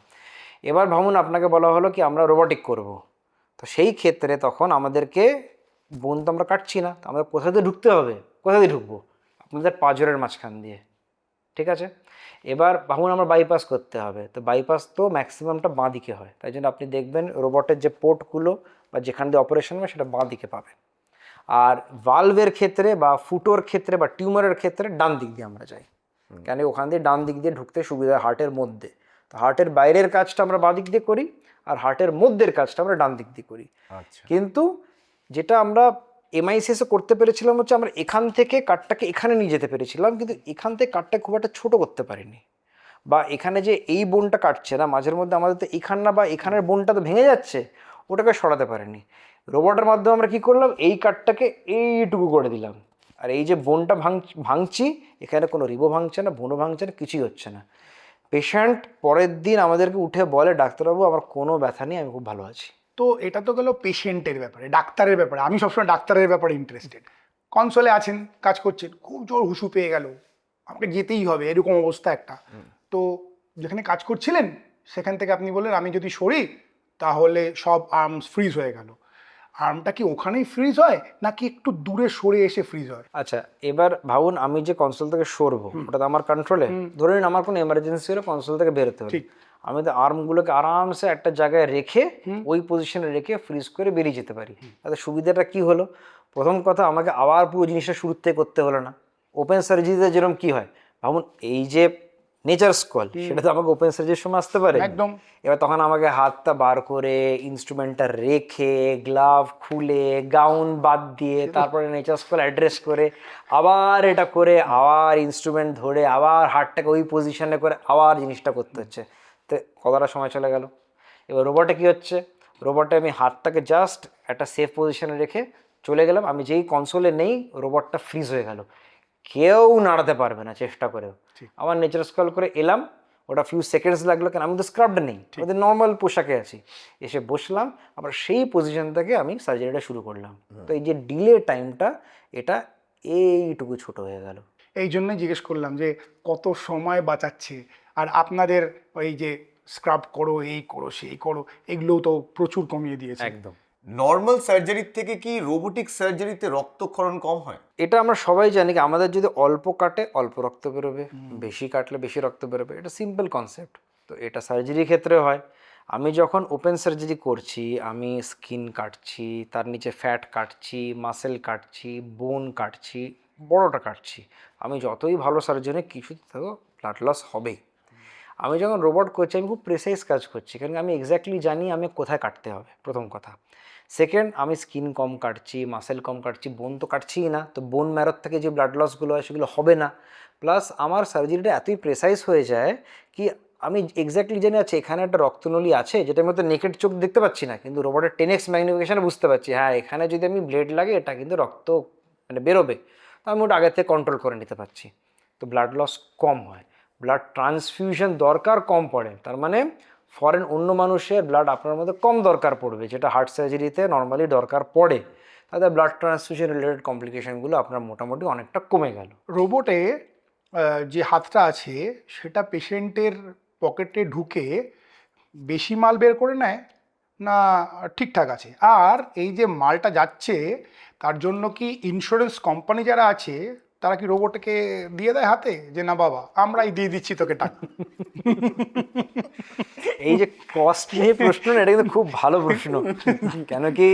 এবার ভাবুন আপনাকে বলা হলো কি আমরা রোবোটিক করব, তো সেই ক্ষেত্রে তখন আমাদেরকে বোন তো আমরা কাটছি না, তো আমাদের কোথা দিয়ে ঢুকতে হবে, কোথা দিয়ে ঢুকবো? আপনাদের পাঁজরের মাঝখান দিয়ে, ঠিক আছে? এবার ভাবুন আমরা বাইপাস করতে হবে, তো বাইপাস তো ম্যাক্সিমামটা বাঁ দিকে হয়, তাই জন্য আপনি দেখবেন রোবটের যে পোর্টগুলো বা যেখান দিয়ে অপারেশন হয় সেটা বাঁ দিকে পাবে। আর ভালভের ক্ষেত্রে বা ফুটোর ক্ষেত্রে বা টিউমারের ক্ষেত্রে ডান দিক দিয়ে আমরা যাই, কেন ওখান দিয়ে ডান দিক দিয়ে ঢুকতে সুবিধা হয় হার্টের মধ্যে। তো হার্টের বাইরের কাজটা আমরা বাঁ দিক দিয়ে করি, আর হার্টের মধ্যের কাজটা আমরা ডান দিক দিয়ে করি। আচ্ছা, কিন্তু যেটা আমরা এমআইসিএসে করতে পেরেছিলাম হচ্ছে আমরা এখান থেকে কাঠটাকে এখানে নিয়ে যেতে পেরেছিলাম, কিন্তু এখান থেকে কাঠটা খুব একটা ছোট করতে পারিনি। বা এখানে যে এই বোনটা কাটছে না মাঝের মধ্যে, আমাদের তো এখান না বা এখানের বোনটা তো ভেঙে যাচ্ছে, ওটাকে সরাতে পারিনি। রোবটের মাধ্যমে আমরা কি করলাম, এই কাঠটাকে এইটুকু করে দিলাম, আর এই যে বোনটা ভাঙছি এখানে কোনো রিবো ভাঙছে না, বোনও ভাঙছে না, কিছুই হচ্ছে না। পেশেন্ট পরের দিন আমাদেরকে উঠে বলে, ডাক্তারবাবু আমার কোনো ব্যথা নেই, আমি খুব ভালো আছি। তো এটা তো গেল পেশেন্টের ব্যাপারে, ডাক্তারের ব্যাপারে। আমি সবসময় ডাক্তারের ব্যাপারে ইন্টারেস্টেড। কনসোলে আছেন, কাজ করছেন, খুব জোর হুসু পেয়ে গেল, আমাকে যেতেই হবে, এরকম অবস্থা একটা। তো যেখানে কাজ করছিলেন সেখান থেকে আপনি বললেন আমি যদি সরি তাহলে সব আর্মস ফ্রিজ হয়ে গেল। আর্মটা কি ওখানেই ফ্রিজ হয় নাকি একটু দূরে সরে এসে ফ্রিজ হয়? আচ্ছা, এবার ভাবুন আমি যে কনসোল থেকে সরবো ওটা তো আমার কন্ট্রোলে, ধরে নিন আমার কোনো এমার্জেন্সি হলে কনসোল থেকে বেরোতে হবে, ঠিক। আমি তো আর্মগুলোকে আরামসে একটা জায়গায় রেখে ওই পজিশনে রেখে ফ্রিজ করে বেরিয়ে যেতে পারি। তাতে সুবিধাটা কি হলো, প্রথম কথা আমাকে আবার পুরো জিনিসটা শুরু থেকে করতে হলো না। ওপেন সার্জারিতে যেরকম কি হয়, ভাবুন এই যে নেচার স্কল সেটা তো আমাকে ওপেন সার্জারির সময় আসতে পারে। একদম। এবার তখন আমাকে হাতটা বার করে ইনস্ট্রুমেন্টটা রেখে গ্লাভ খুলে গাউন বাদ দিয়ে তারপরে নেচার স্কল অ্যাড্রেস করে আবার এটা করে আবার ইনস্ট্রুমেন্ট ধরে আবার হাতটাকে ওই পজিশনে করে আবার জিনিসটা করতে হচ্ছে, তো কতটা সময় চলে গেল। এবার রোবটে কি হচ্ছে, রোবটে আমি হাতটাকে জাস্ট একটা সেফ পজিশনে রেখে চলে গেলাম, আমি যেই কনসোলে নেই রোবটটা ফ্রিজ হয়ে গেল, কেউ নাড়াতে পারবে না চেষ্টা করেও। আবার নেচার স্কল করে এলাম, ওটা ফিউ সেকেন্ডস লাগলো, কেন আমি তো স্ক্রাবড নেই, আমাদের নর্মাল পোশাকে আছি, এসে বসলাম, আবার সেই পজিশন থেকে আমি সার্জারিটা শুরু করলাম। তো এই যে ডিলে টাইমটা এটা এইটুকু ছোট হয়ে গেল। এই জন্যই জিজ্ঞেস করলাম যে কত সময় বাঁচাচ্ছে। আর আপনাদের ওই যে স্ক্রাব করো, এই করো, সেই করো, এগুলোও তো প্রচুর কমিয়ে দিয়েছে। একদম। নর্মাল সার্জারির থেকে কি রোবোটিক সার্জারিতে রক্তক্ষরণ কম হয়? এটা আমরা সবাই জানি কি আমাদের যদি অল্প কাটে অল্প রক্ত বেরোবে, বেশি কাটলে বেশি রক্ত বেরোবে, এটা সিম্পল কনসেপ্ট। তো এটা সার্জারির ক্ষেত্রে হয়। আমি যখন ওপেন সার্জারি করছি আমি স্কিন কাটছি, তার নিচে ফ্যাট কাটছি, মাসেল কাটছি, বোন কাটছি, বড়টা কাটছি, আমি যতই ভালো সার্জনে কিছু থেকেও ব্লাড লস হবেই। আমি যখন রোবট করছি আমি খুব প্রেসাইজ কাজ করছি, কারণ আমি এক্স্যাক্টলি জানি আমি কোথায় কাটতে হবে, প্রথম কথা। সেকেন্ড, আমি স্কিন কম কাটছি, মাসেল কম কাটছি, বোন তো কাটছিই না, তো বোন ম্যারোর থেকে যে ব্লাড লসগুলো হয় সেগুলো হবে না। প্লাস আমার সার্জারিটা এতই প্রেসাইজ হয়ে যায় কি আমি এক্স্যাক্টলি জানি আছে এখানে একটা রক্তনলী আছে, যেটা আমি তো নেকেড চোখ দেখতে পাচ্ছি না, কিন্তু রোবটের 10x ম্যাগনিফিকেশনে বুঝতে পারছি হ্যাঁ এখানে যদি আমি ব্লেড লাগে এটা কিন্তু রক্ত মানে বেরোবে, তো আমি ওটা আগে থেকে কন্ট্রোল করে নিতে পারছি। তো ব্লাড লস কম হয়, ব্লাড ট্রান্সফিউশন দরকার কম পড়ে, তার মানে ফরেন অন্য মানুষের ব্লাড আপনার মধ্যে কম দরকার পড়বে, যেটা হার্ট সার্জারিতে নর্মালি দরকার পড়ে, তাতে ব্লাড ট্রান্সফিউশন রিলেটেড কমপ্লিকেশনগুলো আপনার মোটামুটি অনেকটা কমে গেল। রোবটে যে হাতটা আছে সেটা পেশেন্টের পকেটে ঢুকে বেশি মাল বের করে নেয় না ঠিকঠাক আছে? আর এই যে মালটা যাচ্ছে তার জন্য কি ইন্স্যুরেন্স কোম্পানি যারা আছে তারা কি রোবটকে দিয়ে দেয় হাতে যে না বাবা আমরাই দিয়ে দিচ্ছি তোকে টাকা? এই যে কস্ট নিয়ে প্রশ্ন না, এটা কিন্তু খুব ভালো প্রশ্ন। কেন কি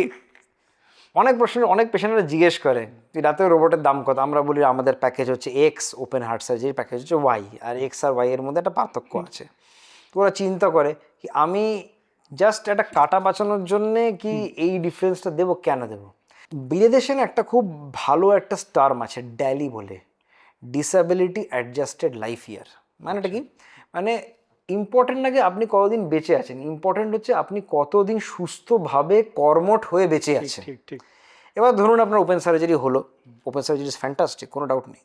অনেক প্রশ্ন অনেক পেশেন্টরা জিজ্ঞেস করে তুই রাতে রোবটের দাম কত, আমরা বলি আমাদের প্যাকেজ হচ্ছে x, open heart surgery package হচ্ছে ওয়াই, আর এক্স আর ওয়াই এর মধ্যে একটা পার্থক্য আছে। তো ওরা চিন্তা করে কি আমি জাস্ট একটা কাটা বাঁচানোর জন্যে কি এই ডিফারেন্সটা দেবো, কেন দেবো। বিদেশে না একটা খুব ভালো একটা টার্ম আছে ড্যালি বলে, ডিসএবিলিটি অ্যাডজাস্টেড লাইফ ইয়ার। মানেটা কি, মানে ইম্পর্টেন্ট না যে আপনি কতদিন বেঁচে আছেন, ইম্পর্টেন্ট হচ্ছে আপনি কতদিন সুস্থভাবে কর্মঠ হয়ে বেঁচে আছেন। ঠিক ঠিক। এবার ধরুন আপনার ওপেন সার্জারি হলো, ওপেন সার্জারি ইজ ফ্যান্টাস্টিক, কোনো ডাউট নেই,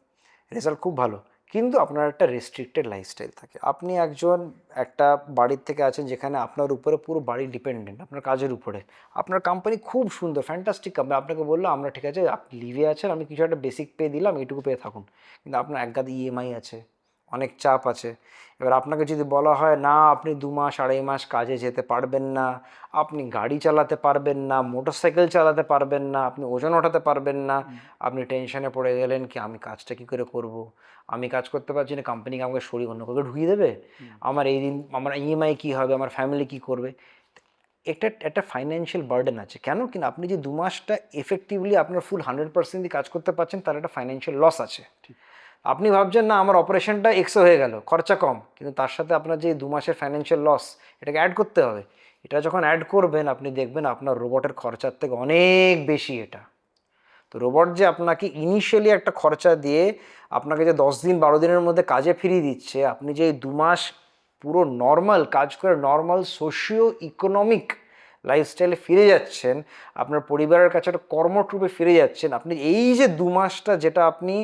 রেজাল্ট খুব ভালো, কিন্তু আপনার একটা রেস্ট্রিক্টেড লাইফস্টাইল থাকে। আপনি একটা বাড়ির থেকে আছেন যেখানে আপনার উপরে পুরো বাড়ি ডিপেন্ডেন্ট আপনার কাজের উপরে, আপনার কোম্পানি খুব সুন্দর ফ্যান্টাস্টিক কোম্পানি, আপনাকে বললো আমরা ঠিক আছে আপনি লিভে আছেন, আমি কিছু একটা বেসিক পে দিলাম, এইটুকু পেয়ে থাকুন, কিন্তু আপনার একগাদা ইএমআই আছে, অনেক চাপ আছে। এবার আপনাকে যদি বলা হয় না আপনি 2 মাস 2.5 মাস কাজে যেতে পারবেন না, আপনি গাড়ি চালাতে পারবেন না, মোটরসাইকেল চালাতে পারবেন না, আপনি ওজন ওঠাতে পারবেন না, আপনি টেনশনে পড়ে গেলেন কি আমি কাজটা কী করে করব, আমি কাজ করতে পারছি না, কোম্পানিকে আমাকে সরিয়ে অন্য কাউকে ঢুকিয়ে দেবে, আমার এই দিন আমার ইএমআই কী হবে, আমার ফ্যামিলি কী করবে। একটা ফাইন্যান্সিয়াল বার্ডেন আছে। কেন কিনা আপনি যে 2 মাসটা এফেক্টিভলি আপনার ফুল 100% কাজ করতে পারছেন, তার একটা ফাইন্যান্সিয়াল লস আছে। আপনি ভাবছেন না আমার অপারেশনটা এক্সো হয়ে গেল, খরচা কম, কিন্তু তার সাথে আপনার যে 2 মাসের ফাইন্যান্সিয়াল লস এটাকে অ্যাড করতে হবে। এটা যখন অ্যাড করবেন আপনি দেখবেন আপনার রোবটের খরচার থেকে অনেক বেশি এটা। তো রোবট যে আপনাকে ইনিশিয়ালি একটা খরচা দিয়ে আপনাকে যে 10 দিন 12 দিনের মধ্যে কাজে ফিরিয়ে দিচ্ছে, আপনি যে 2 মাস পুরো নর্মাল কাজ করে নর্মাল সোশিও ইকোনমিক লাইফস্টাইলে ফিরে যাচ্ছেন, আপনার পরিবারের কাছে একটা কর্মট্রুপে ফিরে যাচ্ছেন, আপনি এই যে 2 মাসটা যেটা আপনি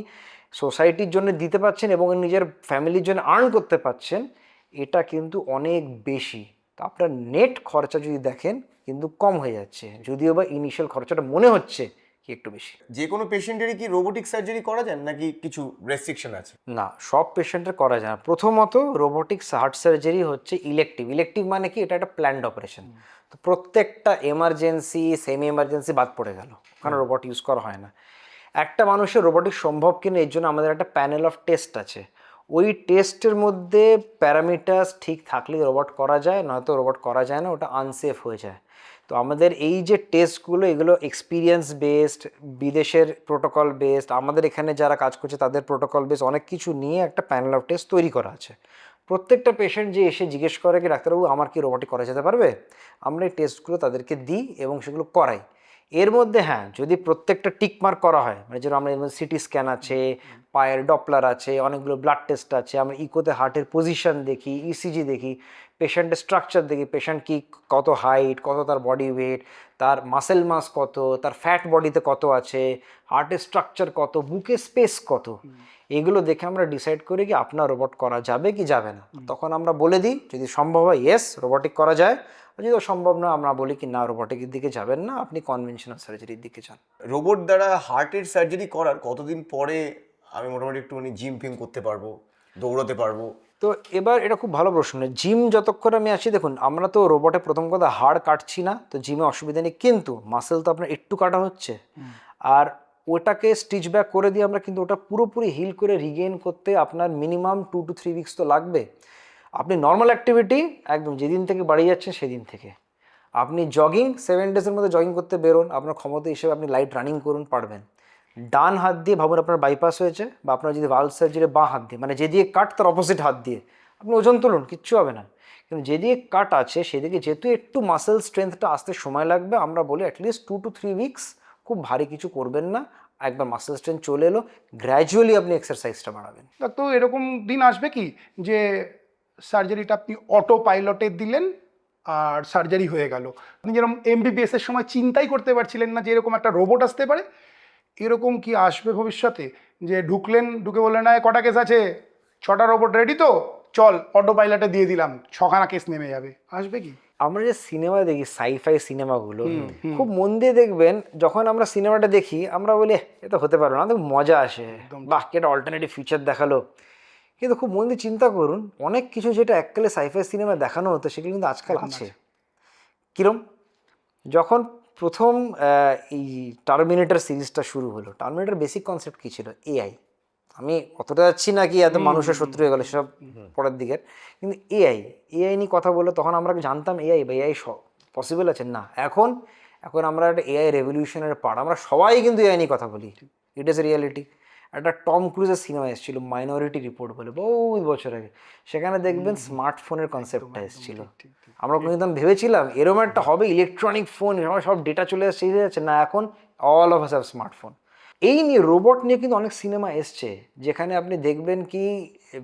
সোসাইটির জন্য দিতে পারছেন এবং নিজের ফ্যামিলির জন্য আর্ন করতে পারছেন, এটা কিন্তু অনেক বেশি। তো আপনার নেট খরচা যদি দেখেন কিন্তু কম হয়ে যাচ্ছে, যদিও বা ইনিশিয়াল খরচাটা মনে হচ্ছে কি একটু বেশি। যে কোনো পেশেন্টেরই কি রোবোটিক সার্জারি করা যায় নাকি কিছু রেস্ট্রিকশন আছে? না, সব পেশেন্টের করা যায় না। প্রথমত রোবোটিক্স হার্ট সার্জারি হচ্ছে ইলেকটিভ মানে কি, এটা একটা প্ল্যান্ড অপারেশন। তো প্রত্যেকটা এমার্জেন্সি সেমি এমার্জেন্সি বাদ পড়ে গেল, ওখানে রোবট ইউজ করা হয় না। একটা মানুষের রোবোটিক সম্ভব কিনা এর জন্য আমাদের একটা প্যানেল অফ টেস্ট আছে। ওই টেস্টের মধ্যে প্যারামিটার্স ঠিক থাকলে রোবট করা যায়, নয়তো রোবট করা যায় না, ওটা আনসেফ হয়ে যায়। তো আমাদের এই যে টেস্টগুলো এগুলো এক্সপিরিয়েন্স বেসড, বিদেশের প্রোটোকল বেসড, আমাদের এখানে যারা কাজ করছে তাদের প্রোটোকল বেসড, অনেক কিছু নিয়ে একটা প্যানেল অফ টেস্ট তৈরি করা আছে। প্রত্যেকটা পেশেন্ট যে এসে জিজ্ঞেস করে কি ডাক্তারবাবু আমার কি রোবটিক করা যেতে পারবে, আমরা এই টেস্টগুলো তাদেরকে দিই এবং সেগুলো করাই। এর মধ্যে হ্যাঁ, যদি প্রত্যেকটা টিকমার্ক করা হয়, মানে যেরকম আমরা এর মধ্যে সিটি স্ক্যান আছে, পায়ের ডপলার আছে, অনেকগুলো ব্লাড টেস্ট আছে, আমরা ইকোতে হার্টের পজিশন দেখি, ইসিজি দেখি, পেশেন্টের স্ট্রাকচার দেখি, পেশেন্ট কি কত হাইট, কত তার বডি ওয়েট, তার মাসেল মাস কত, তার ফ্যাট বডিতে কত আছে, হার্টের স্ট্রাকচার কত, বুকে স্পেস কত, এগুলো দেখে আমরা ডিসাইড করি কি আপনার রোবট করা যাবে কি যাবে না। তখন আমরা বলে দিই যদি সম্ভব হয় ইয়েস রোবটিক করা যায়, যদি সম্ভব না আমরা বলি কি না রোবটিকের দিকে যাবেন না, আপনি কনভেনশনাল সার্জারির দিকে যান। রোবট দ্বারা হার্টের সার্জারি করার কতদিন পরে আমি মোটামুটি একটুখানি জিম ফিম করতে পারবো, দৌড়াতে পারবো? তো এবার এটা খুব ভালো প্রশ্ন। জিম যতক্ষণ আমি আছি, দেখুন আমরা তো রোবটে প্রথম কথা হাড় কাটছি না, তো জিমে অসুবিধা নেই, কিন্তু মাসেল তো আপনার একটু কাটা হচ্ছে, আর ওটাকে স্টিচ ব্যাক করে দিয়ে আমরা কিন্তু ওটা পুরোপুরি হিল করে রিগেইন করতে আপনার মিনিমাম 2 to 3 উইকস তো লাগবে। আপনি নর্মাল অ্যাক্টিভিটি একদম যেদিন থেকে বাড়ি যাচ্ছেন সেদিন থেকে আপনি জগিং 7 ডেজের মধ্যে জগিং করতে বেরোন, আপনার ক্ষমতা হিসেবে আপনি লাইট রানিং করুন, পারবেন। ডান হাত দিয়ে ভাবুন আপনার বাইপাস হয়েছে, বা আপনার যদি ভালভ সার্জারি বাঁ হাত দিয়ে, মানে যেদিকে কাট তার অপোজিট হাত দিয়ে আপনি ওজন তুলুন, কিচ্ছু হবে না। কিন্তু যেদিকে কাট আছে সেদিকে যেহেতু একটু মাসেল স্ট্রেংথটা আসতে সময় লাগবে, আমরা বলি অ্যাটলিস্ট 2 to 3 উইকস খুব ভারী কিছু করবেন না, একবার মাসেল স্ট্রেংথ চলে এলো গ্র্যাজুয়ালি আপনি এক্সারসাইজটা বাড়াবেন। তো এরকম দিন আসবে কি যে সার্জারিটা আপনি অটো পাইলটে দিলেন আর সার্জারি হয়ে গেল, আপনি যেরকম এমবিবিএস এর সময় চিন্তাই করতে পারছিলেন না যে এরকম একটা রোবট আসতে পারে, এরকম কি আসবে ভবিষ্যতে? যে ঢুকে বললেন না কটা কেস আছে, 6টা রোবট রেডি তো চল অটো পাইলটে দিয়ে দিলাম, 6খানা কেস নেমে যাবে, আসবে কি? আমরা যে সিনেমা দেখি সাইফাই সিনেমাগুলো, খুব মন দিয়ে দেখবেন, যখন আমরা সিনেমাটা দেখি আমরা বলি এটা হতে পারবে না, আমাদের মজা আসে, বাহ কি একটা অল্টারনেটিভ ফিচার দেখালো। কিন্তু খুব মন দিয়ে চিন্তা করুন, অনেক কিছু যেটা এককালে সাইফাই সিনেমা দেখানো হতো সেগুলো কিন্তু আজকাল আছে। কিরম? যখন প্রথম এই টার্মিনেটর সিরিজটা শুরু হলো, টার্মিনেটর বেসিক কনসেপ্ট কী ছিল? এআই। আমি অতটা যাচ্ছি না কি এত মানুষের শত্রু হয়ে গেলো সেসব পরের দিকের, কিন্তু এআই নিয়ে কথা বললো, তখন আমরা জানতাম এআই বা এআই পসিবল আছে না। এখন আমরা একটা এআই রেভলিউশনের পার্ট, আমরা সবাই কিন্তু এআই নিয়ে কথা বলি, ইট ইজ রিয়ালিটি। একটা টম ক্রুজের সিনেমা এসেছিল মাইনরিটি রিপোর্ট বলে, বহু বছর আগে, সেখানে দেখবেন স্মার্টফোনের কনসেপ্টটা এসেছিল। আমরা কোনোদিন ভেবেছিলাম এরকম একটা হবে ইলেকট্রনিক ফোন, সব ডেটা চলে আসছে যাচ্ছে না, এখন all of us have smartphone. এই নিয়ে রোবট নিয়ে কিন্তু অনেক সিনেমা এসছে, যেখানে আপনি দেখবেন কি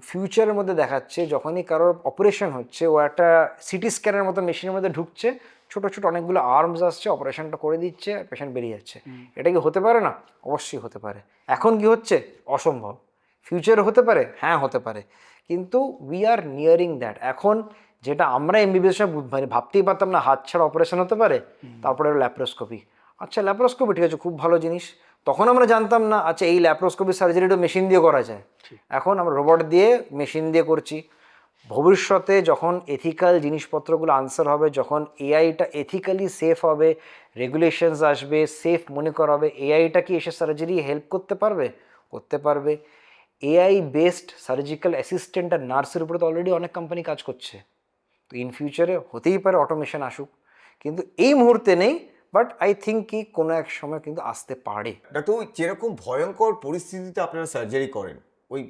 ফিউচারের মধ্যে দেখাচ্ছে যখনই কারোর অপারেশন হচ্ছে, ও একটা সিটি স্ক্যানের মতো মেশিনের মধ্যে ঢুকছে, ছোটো ছোটো অনেকগুলো আর্মস আসছে, অপারেশনটা করে দিচ্ছে, পেশেন্ট বেরিয়ে যাচ্ছে। এটা কি হতে পারে না? অবশ্যই হতে পারে। এখন কি হচ্ছে? অসম্ভব। ফিউচারে হতে পারে? হ্যাঁ হতে পারে, কিন্তু উই আর নিয়ারিং দ্যাট। এখন যেটা আমরা এমবিবিএস মানে ভাবতেই পারতাম না হাত ছাড়া অপারেশন হতে পারে, তারপরে ল্যাপ্রোস্কোপি। আচ্ছা ল্যাপ্রোস্কোপি ঠিক আছে, খুব ভালো জিনিস, তখন আমরা জানতাম না আচ্ছা এই ল্যাপ্রোস্কোপি সার্জারিটা মেশিন দিয়ে করা যায়, এখন আমরা রোবট দিয়ে মেশিন দিয়ে করছি। ভবিষ্যতে যখন এথিক্যাল জিনিসপত্রগুলো আনসার হবে, যখন এআইটা এথিক্যালি সেফ হবে, রেগুলেশনস আসবে, সেফ মনে করা হবে, এআইটা কি এসে সার্জারি হেল্প করতে পারবে? করতে পারবে। এআই বেসড সার্জিক্যাল অ্যাসিস্ট্যান্ট আর নার্সের উপরে তো অলরেডি অনেক কোম্পানি কাজ করছে। তো ইন ফিউচারে হতেই পারে অটোমেশন আসুক, কিন্তু এই মুহূর্তে নেই, বাট আই থিঙ্ক কি কোনো এক সময় কিন্তু আসতে পারে। ডাক্তার, ওই যেরকম ভয়ঙ্কর পরিস্থিতিতে আপনারা সার্জারি করেন, ওই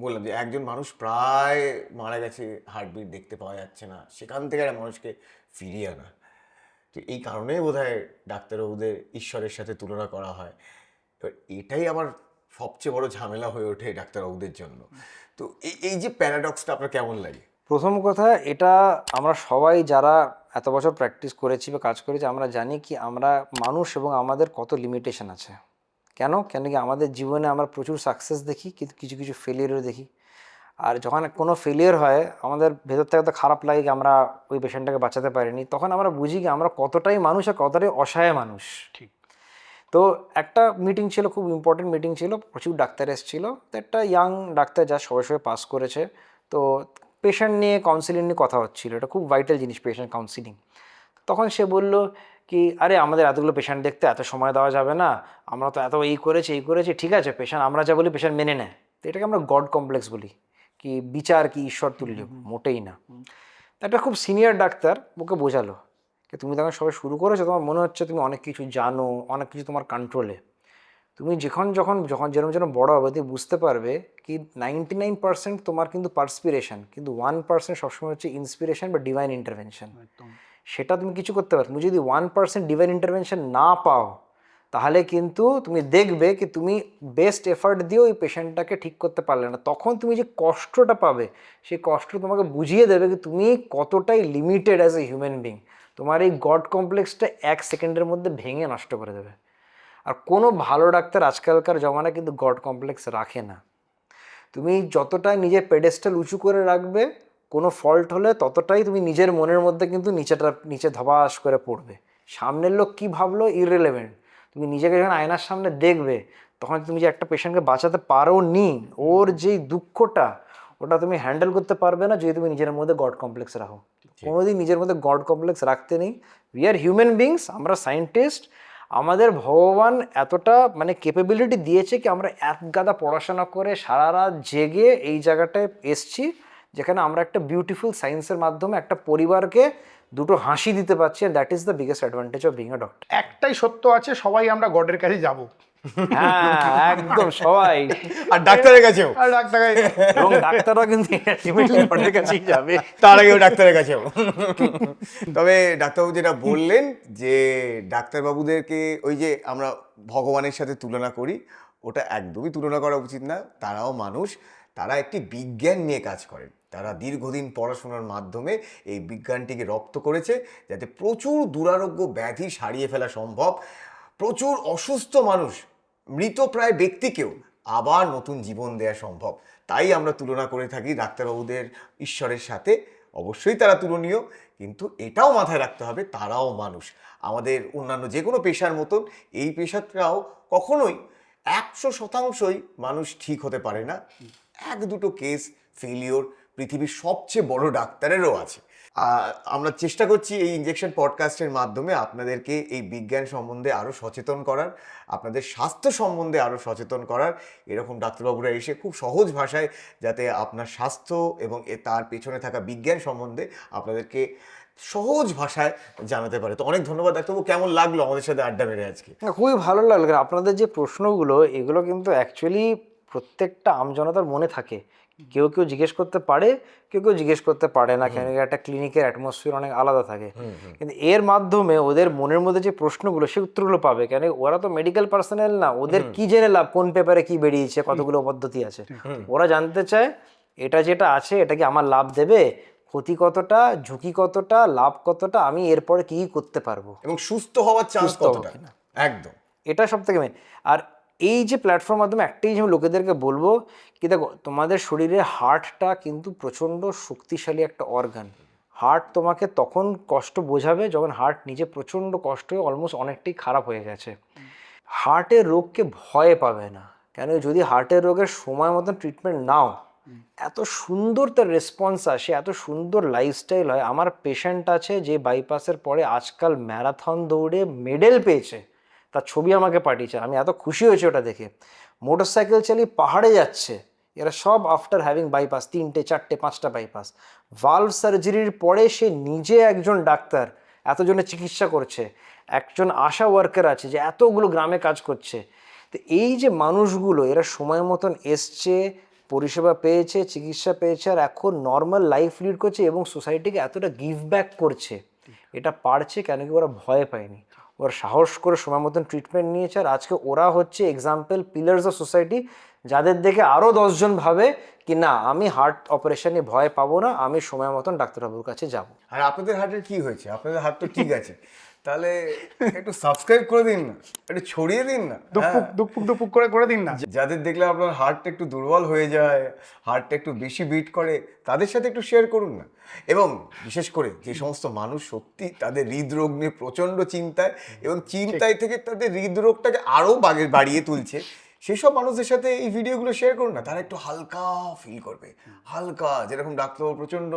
বললাম যে একজন মানুষ প্রায় মারা গেছে, হার্টবিট দেখতে পাওয়া যাচ্ছে না, সেখান থেকে একটা মানুষকে ফিরিয়ে আনা, তো এই কারণেই বোধহয় ডাক্তারবাবুদের ঈশ্বরের সাথে তুলনা করা হয়। এবার এটাই আমার সবচেয়ে বড় ঝামেলা হয়ে ওঠে ডাক্তারবাবুদের জন্য। তো এই যে প্যারাডক্সটা আপনার কেমন লাগে? প্রথম কথা, এটা আমরা সবাই যারা এত বছর প্র্যাকটিস করেছি বা কাজ করেছি, আমরা জানি কি আমরা মানুষ এবং আমাদের কত লিমিটেশন আছে। কেন কি আমাদের জীবনে আমরা প্রচুর সাকসেস দেখি, কিন্তু কিছু কিছু ফেলিয়ারও দেখি। আর যখন কোনো ফেলিয়ার হয়, আমাদের ভেতর থেকে তো খারাপ লাগে কি আমরা ওই পেশেন্টটাকে বাঁচাতে পারিনি। তখন আমরা বুঝি কি আমরা কতটাই মানুষ আর কতটাই অসহায় মানুষ। ঠিক। তো একটা মিটিং ছিল, খুব ইম্পর্টেন্ট মিটিং ছিল, প্রচুর ডাক্তার এসেছিল। তো একটা ইয়াং ডাক্তার যা সবে পাস করেছে, তো পেশেন্ট নিয়ে কাউন্সিলিং নিয়ে কথা হচ্ছিল। এটা খুব ভাইটাল জিনিস, পেশেন্ট কাউন্সিলিং। তখন সে বলল কি আরে আমাদের এতগুলো পেশেন্ট দেখতে এত সময় দেওয়া যাবে না, আমরা তো এত এই করেছি, ঠিক আছে পেশেন্ট আমরা যা বলি পেশেন্ট মেনে নেয়। তো এটাকে আমরা গড কমপ্লেক্স বলি, কি বিচার কি ঈশ্বর তুল্য, মোটেই না। একটা খুব সিনিয়র ডাক্তার ওকে বোঝালো যে তুমি তখন সবাই শুরু করেছো, তোমার মনে হচ্ছে তুমি অনেক কিছু জানো, অনেক কিছু তোমার কন্ট্রোলে। তুমি যখন যেরকম বড় হবে তুমি বুঝতে পারবে কি 99% তোমার কিন্তু পার্সপিরেশন, কিন্তু 1% সবসময় হচ্ছে ইন্সপিরেশন বা ডিভাইন ইন্টারভেনশন। সেটা তুমি কিছু করতে পারো। তুমি যদি 1% ডিভাইন ইন্টারভেনশন না পাও, তাহলে কিন্তু তুমি দেখবে কি তুমি বেস্ট এফার্ট দিয়েও ওই পেশেন্টটাকে ঠিক করতে পারলে না। তখন তুমি যে কষ্টটা পাবে, সেই কষ্ট তোমাকে বুঝিয়ে দেবে কি তুমি কতটাই limited as a human being. তোমার এই গড কমপ্লেক্সটা 1 সেকেন্ডের মধ্যে ভেঙে নষ্ট করে দেবে। আর কোনো ভালো ডাক্তার আজকালকার জমানায় কিন্তু গড কমপ্লেক্স রাখে না। তুমি যতটা নিজের পেডেস্টাল উঁচু করে রাখবে, কোনো ফল্ট হলে ততটাই তুমি নিজের মনের মধ্যে কিন্তু নিচে ধবাস করে পড়বে। সামনের লোক কী ভাবলো ইররিলেভেন্ট। তুমি নিজেকে যখন আয়নার সামনে দেখবে, তখন তুমি যে একটা পেশেন্টকে বাঁচাতে পারো নি, ওর যেই দুঃখটা, ওটা তুমি হ্যান্ডেল করতে পারবে না যদি তুমি নিজের মধ্যে গড কমপ্লেক্স রাখো। কোনোদিন নিজের মধ্যে গড কমপ্লেক্স রাখতে নেই। উই আর হিউম্যান বিংস, আমরা সায়েন্টিস্ট। আমাদের ভগবান এতটা মানে ক্যাপাবিলিটি দিয়েছে কি আমরা এক গাদা পড়াশোনা করে সারা রাত জেগে এই জায়গাটায় এসছি, যেখানে আমরা একটা বিউটিফুল সায়েন্সের মাধ্যমে একটা পরিবারকে দুটো হাসি দিতে পারছি। And that is the biggest advantage of being a doctor. একটাই সত্য আছে, সবাই আমরা গডের কাছে যাব। হ্যাঁ একদম সবাই, আর ডাক্তারের কাছেও, আর ডাক্তার এবং ডাক্তাররা কিন্তু আলটিমেটলি গডের কাছেই যাবে, তার আগেও ডাক্তারের কাছেও। তবে ডাক্তারবাবু যেটা বললেন যে ডাক্তারবাবুদেরকে ওই যে আমরা ভগবানের সাথে তুলনা করি, ওটা একদমই তুলনা করা উচিত না। তারাও মানুষ, তারা একটি বিজ্ঞান নিয়ে কাজ করেন। তারা দীর্ঘদিন পড়াশোনার মাধ্যমে এই বিজ্ঞানটিকে রপ্ত করেছে যাতে প্রচুর দুরারোগ্য ব্যাধি সারিয়ে ফেলা সম্ভব, প্রচুর অসুস্থ মানুষ, মৃতপ্রায় ব্যক্তিকেও আবার নতুন জীবন দেওয়া সম্ভব। তাই আমরা তুলনা করে থাকি ডাক্তারবাবুদের ঈশ্বরের সাথে। অবশ্যই তারা তুলনীয়, কিন্তু এটাও মাথায় রাখতে হবে তারাও মানুষ। আমাদের অন্যান্য যে কোনো পেশার মতন এই পেশাটাও কখনোই 100%ই মানুষ ঠিক হতে পারে না। 1-2 কেস ফেলিওর পৃথিবীর সবচেয়ে বড় ডাক্তারেরও আছে। আমরা চেষ্টা করছি এই ইনজেকশন পডকাস্টের মাধ্যমে আপনাদেরকে এই বিজ্ঞান সম্বন্ধে আরও সচেতন করার, আপনাদের স্বাস্থ্য সম্বন্ধে আরও সচেতন করার। এরকম ডাক্তারবাবুরা এসে খুব সহজ ভাষায় যাতে আপনার স্বাস্থ্য এবং তার পেছনে থাকা বিজ্ঞান সম্বন্ধে আপনাদেরকে সহজ ভাষায় জানাতে পারে। তো অনেক ধন্যবাদ ডাক্তারবাবু। কেমন লাগলো আমাদের সাথে আড্ডা মেরে আজকে? খুবই ভালো লাগলো। আপনাদের যে প্রশ্নগুলো, এগুলো কিন্তু অ্যাকচুয়ালি প্রত্যেকটা আমজনতার মনে থাকে। কেউ জিজ্ঞেস করতে পারে, কেউ জিজ্ঞেস করতে পারে না, কেন একটা ক্লিনিকের অ্যাটমসফিয়ার অনেক আলাদা থাকে। কিন্তু এর মাধ্যমে ওদের মনের মধ্যে যে প্রশ্নগুলো, সে উত্তরগুলো পাবে। কেন ওরা তো মেডিকেল পার্সোনাল না, ওদের কি জেনে লাভ কোন পেপারে কি বেরিয়েছে, কতগুলো পদ্ধতি আছে। ওরা জানতে চায় এটা যেটা আছে এটা কি আমার লাভ দেবে, ক্ষতি কতটা, ঝুঁকি কতটা, লাভ কতটা, আমি এরপরে কি করতে পারবো, এবং সুস্থ হওয়ার চান্স কতটা। একদম, এটা সব থেকে মেন। আর এই যে প্ল্যাটফর্ম মাধ্যমে একটাই যে লোকেদেরকে বলবো কি, দেখো তোমাদের শরীরে হার্টটা কিন্তু প্রচণ্ড শক্তিশালী একটা অর্গান। হার্ট তোমাকে তখন কষ্ট বোঝাবে যখন হার্ট নিজে প্রচণ্ড কষ্ট হয়ে অলমোস্ট অনেকটাই খারাপ হয়ে গেছে। হার্টের রোগকে ভয় পাবে না, কেন যদি হার্টের রোগের সময় মতন ট্রিটমেন্ট নাও, এত সুন্দর তার রেসপন্স আসে, এত সুন্দর লাইফস্টাইল হয়। আমার পেশেন্ট আছে যে বাইপাসের পরে আজকাল ম্যারাথন দৌড়ে মেডেল পেয়েছে, তার ছবি আমাকে পাঠিয়েছে, আমি এত খুশি হয়েছি ওটা দেখে। মোটরসাইকেল চালিয়ে পাহাড়ে যাচ্ছে, এরা সব আফটার হ্যাভিং বাইপাস, 3টে 4টে 5টা বাইপাস। ভালভ সার্জারির পরে সে নিজে একজন ডাক্তার, এতজনের চিকিৎসা করছে, একজন আশা ওয়ার্কার আছে যে এতগুলো গ্রামে কাজ করছে। তো এই যে মানুষগুলো, এরা সময় মতন এসছে, পরিষেবা পেয়েছে, চিকিৎসা পেয়েছে, আর এখন নর্মাল লাইফ লিড করছে এবং সোসাইটিকে এতটা গিভ ব্যাক করছে, এটা পারছে কেন কি ওরা ভয় পায়নি, ওরা সাহস করে সময় মতন ট্রিটমেন্ট নিয়েছে। আর আজকে ওরা হচ্ছে এক্সাম্পল, পিলার্স অফ সোসাইটি, যাদের দেখে আরও 10 জন ভাবে কি না আমি হার্ট অপারেশনে ভয় পাবো না, আমি সময় মতন ডাক্তারবাবুর কাছে যাব। আর আপনাদের হার্টের কি হয়েছে? আপনাদের হার্ট তো ঠিক আছে, তাহলে একটু সাবস্ক্রাইব করে দিন না, একটু ছড়িয়ে দিন না। দুপুক করে দিন না। যাদের দেখলে আপনার হার্টটা একটু দুর্বল হয়ে যায়, হার্টটা একটু বেশি বিট করে, তাদের সাথে একটু শেয়ার করুন না। এবং বিশেষ করে যে সমস্ত মানুষ সত্যি তাদের হৃদরোগ নিয়ে প্রচণ্ড চিন্তায়, এবং চিন্তায় থেকে তাদের হৃদরোগটাকে আরও বাড়িয়ে তুলছে, সেসব মানুষদের সাথে এই ভিডিওগুলো শেয়ার করুন না, তারা একটু হালকা ফিল করবে। হালকা, যেরকম ডাক্তারবাবু প্রচণ্ড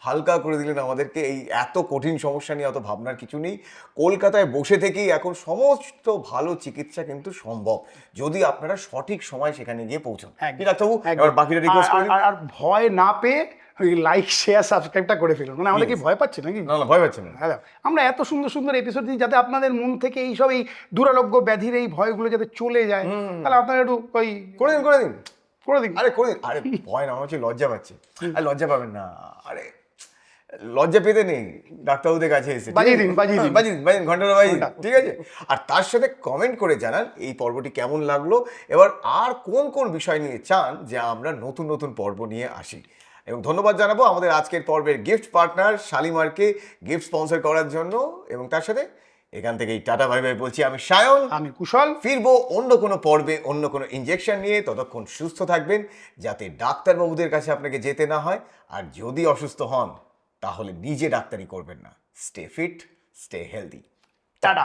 হালকা করে দিলেন আমাদেরকে, এই এত কঠিন সমস্যা নিয়ে অত ভাবনার কিছু নেই। কলকাতায় বসে থেকেই এখন সমস্ত ভালো চিকিৎসা কিন্তু সম্ভব, যদি আপনারা সঠিক সময় সেখানে গিয়ে পৌঁছান। কি ডাক্তারবাবু, এবার বাকিটা রিকোয়েস্ট করে দিন। আর ভয় না পেয়ে ওই লাইক শেয়ার সাবস্ক্রাইবটা করে ফেলুন। মানে আমাদের কি ভয় পাচ্ছে নাকি? না না, ভয় পাচ্ছেন না। হ্যাঁ, আমরা এত সুন্দর সুন্দর এপিসোড দিই যাতে আপনাদের মন থেকে এইসব এই দুরারোগ্য ব্যাধির এই ভয়গুলো যাতে চলে যায়। তাহলে আপনারা একটু ওই করে দিন করে দিন। আরে করে দিন। আরে ভয় না, আমার হচ্ছে লজ্জা পাচ্ছে। আর লজ্জা পাবেন না, আরে লজ্জা পেতে নেই, ডাক্তারবাবুদের কাছে এসে বাজিয়ে দিন, ঘন্টাটা বাজিয়ে দিন, ঠিক আছে? আর তার সাথে কমেন্ট করে জানান এই পর্বটি কেমন লাগলো, এবার আর কোন কোন বিষয় নিয়ে চান যে আমরা নতুন নতুন পর্ব নিয়ে আসি। এবং ধন্যবাদ জানাবো আমাদের আজকের পর্বের গিফট পার্টনার শালিমারকে গিফট স্পন্সর করার জন্য। এবং তার সাথে এখান থেকেই টাটা বাই বাই বলছি, আমি সায়ন, আমি কুশল। ফিরবো অন্য কোনো পর্বে অন্য কোনো ইনজেকশন নিয়ে। ততক্ষণ সুস্থ থাকবেন, যাতে ডাক্তারবাবুদের কাছে আপনাকে যেতে না হয়। আর যদি অসুস্থ হন তাহলে নিজে ডাক্তারি করবেন না। Stay fit, stay healthy. Tata.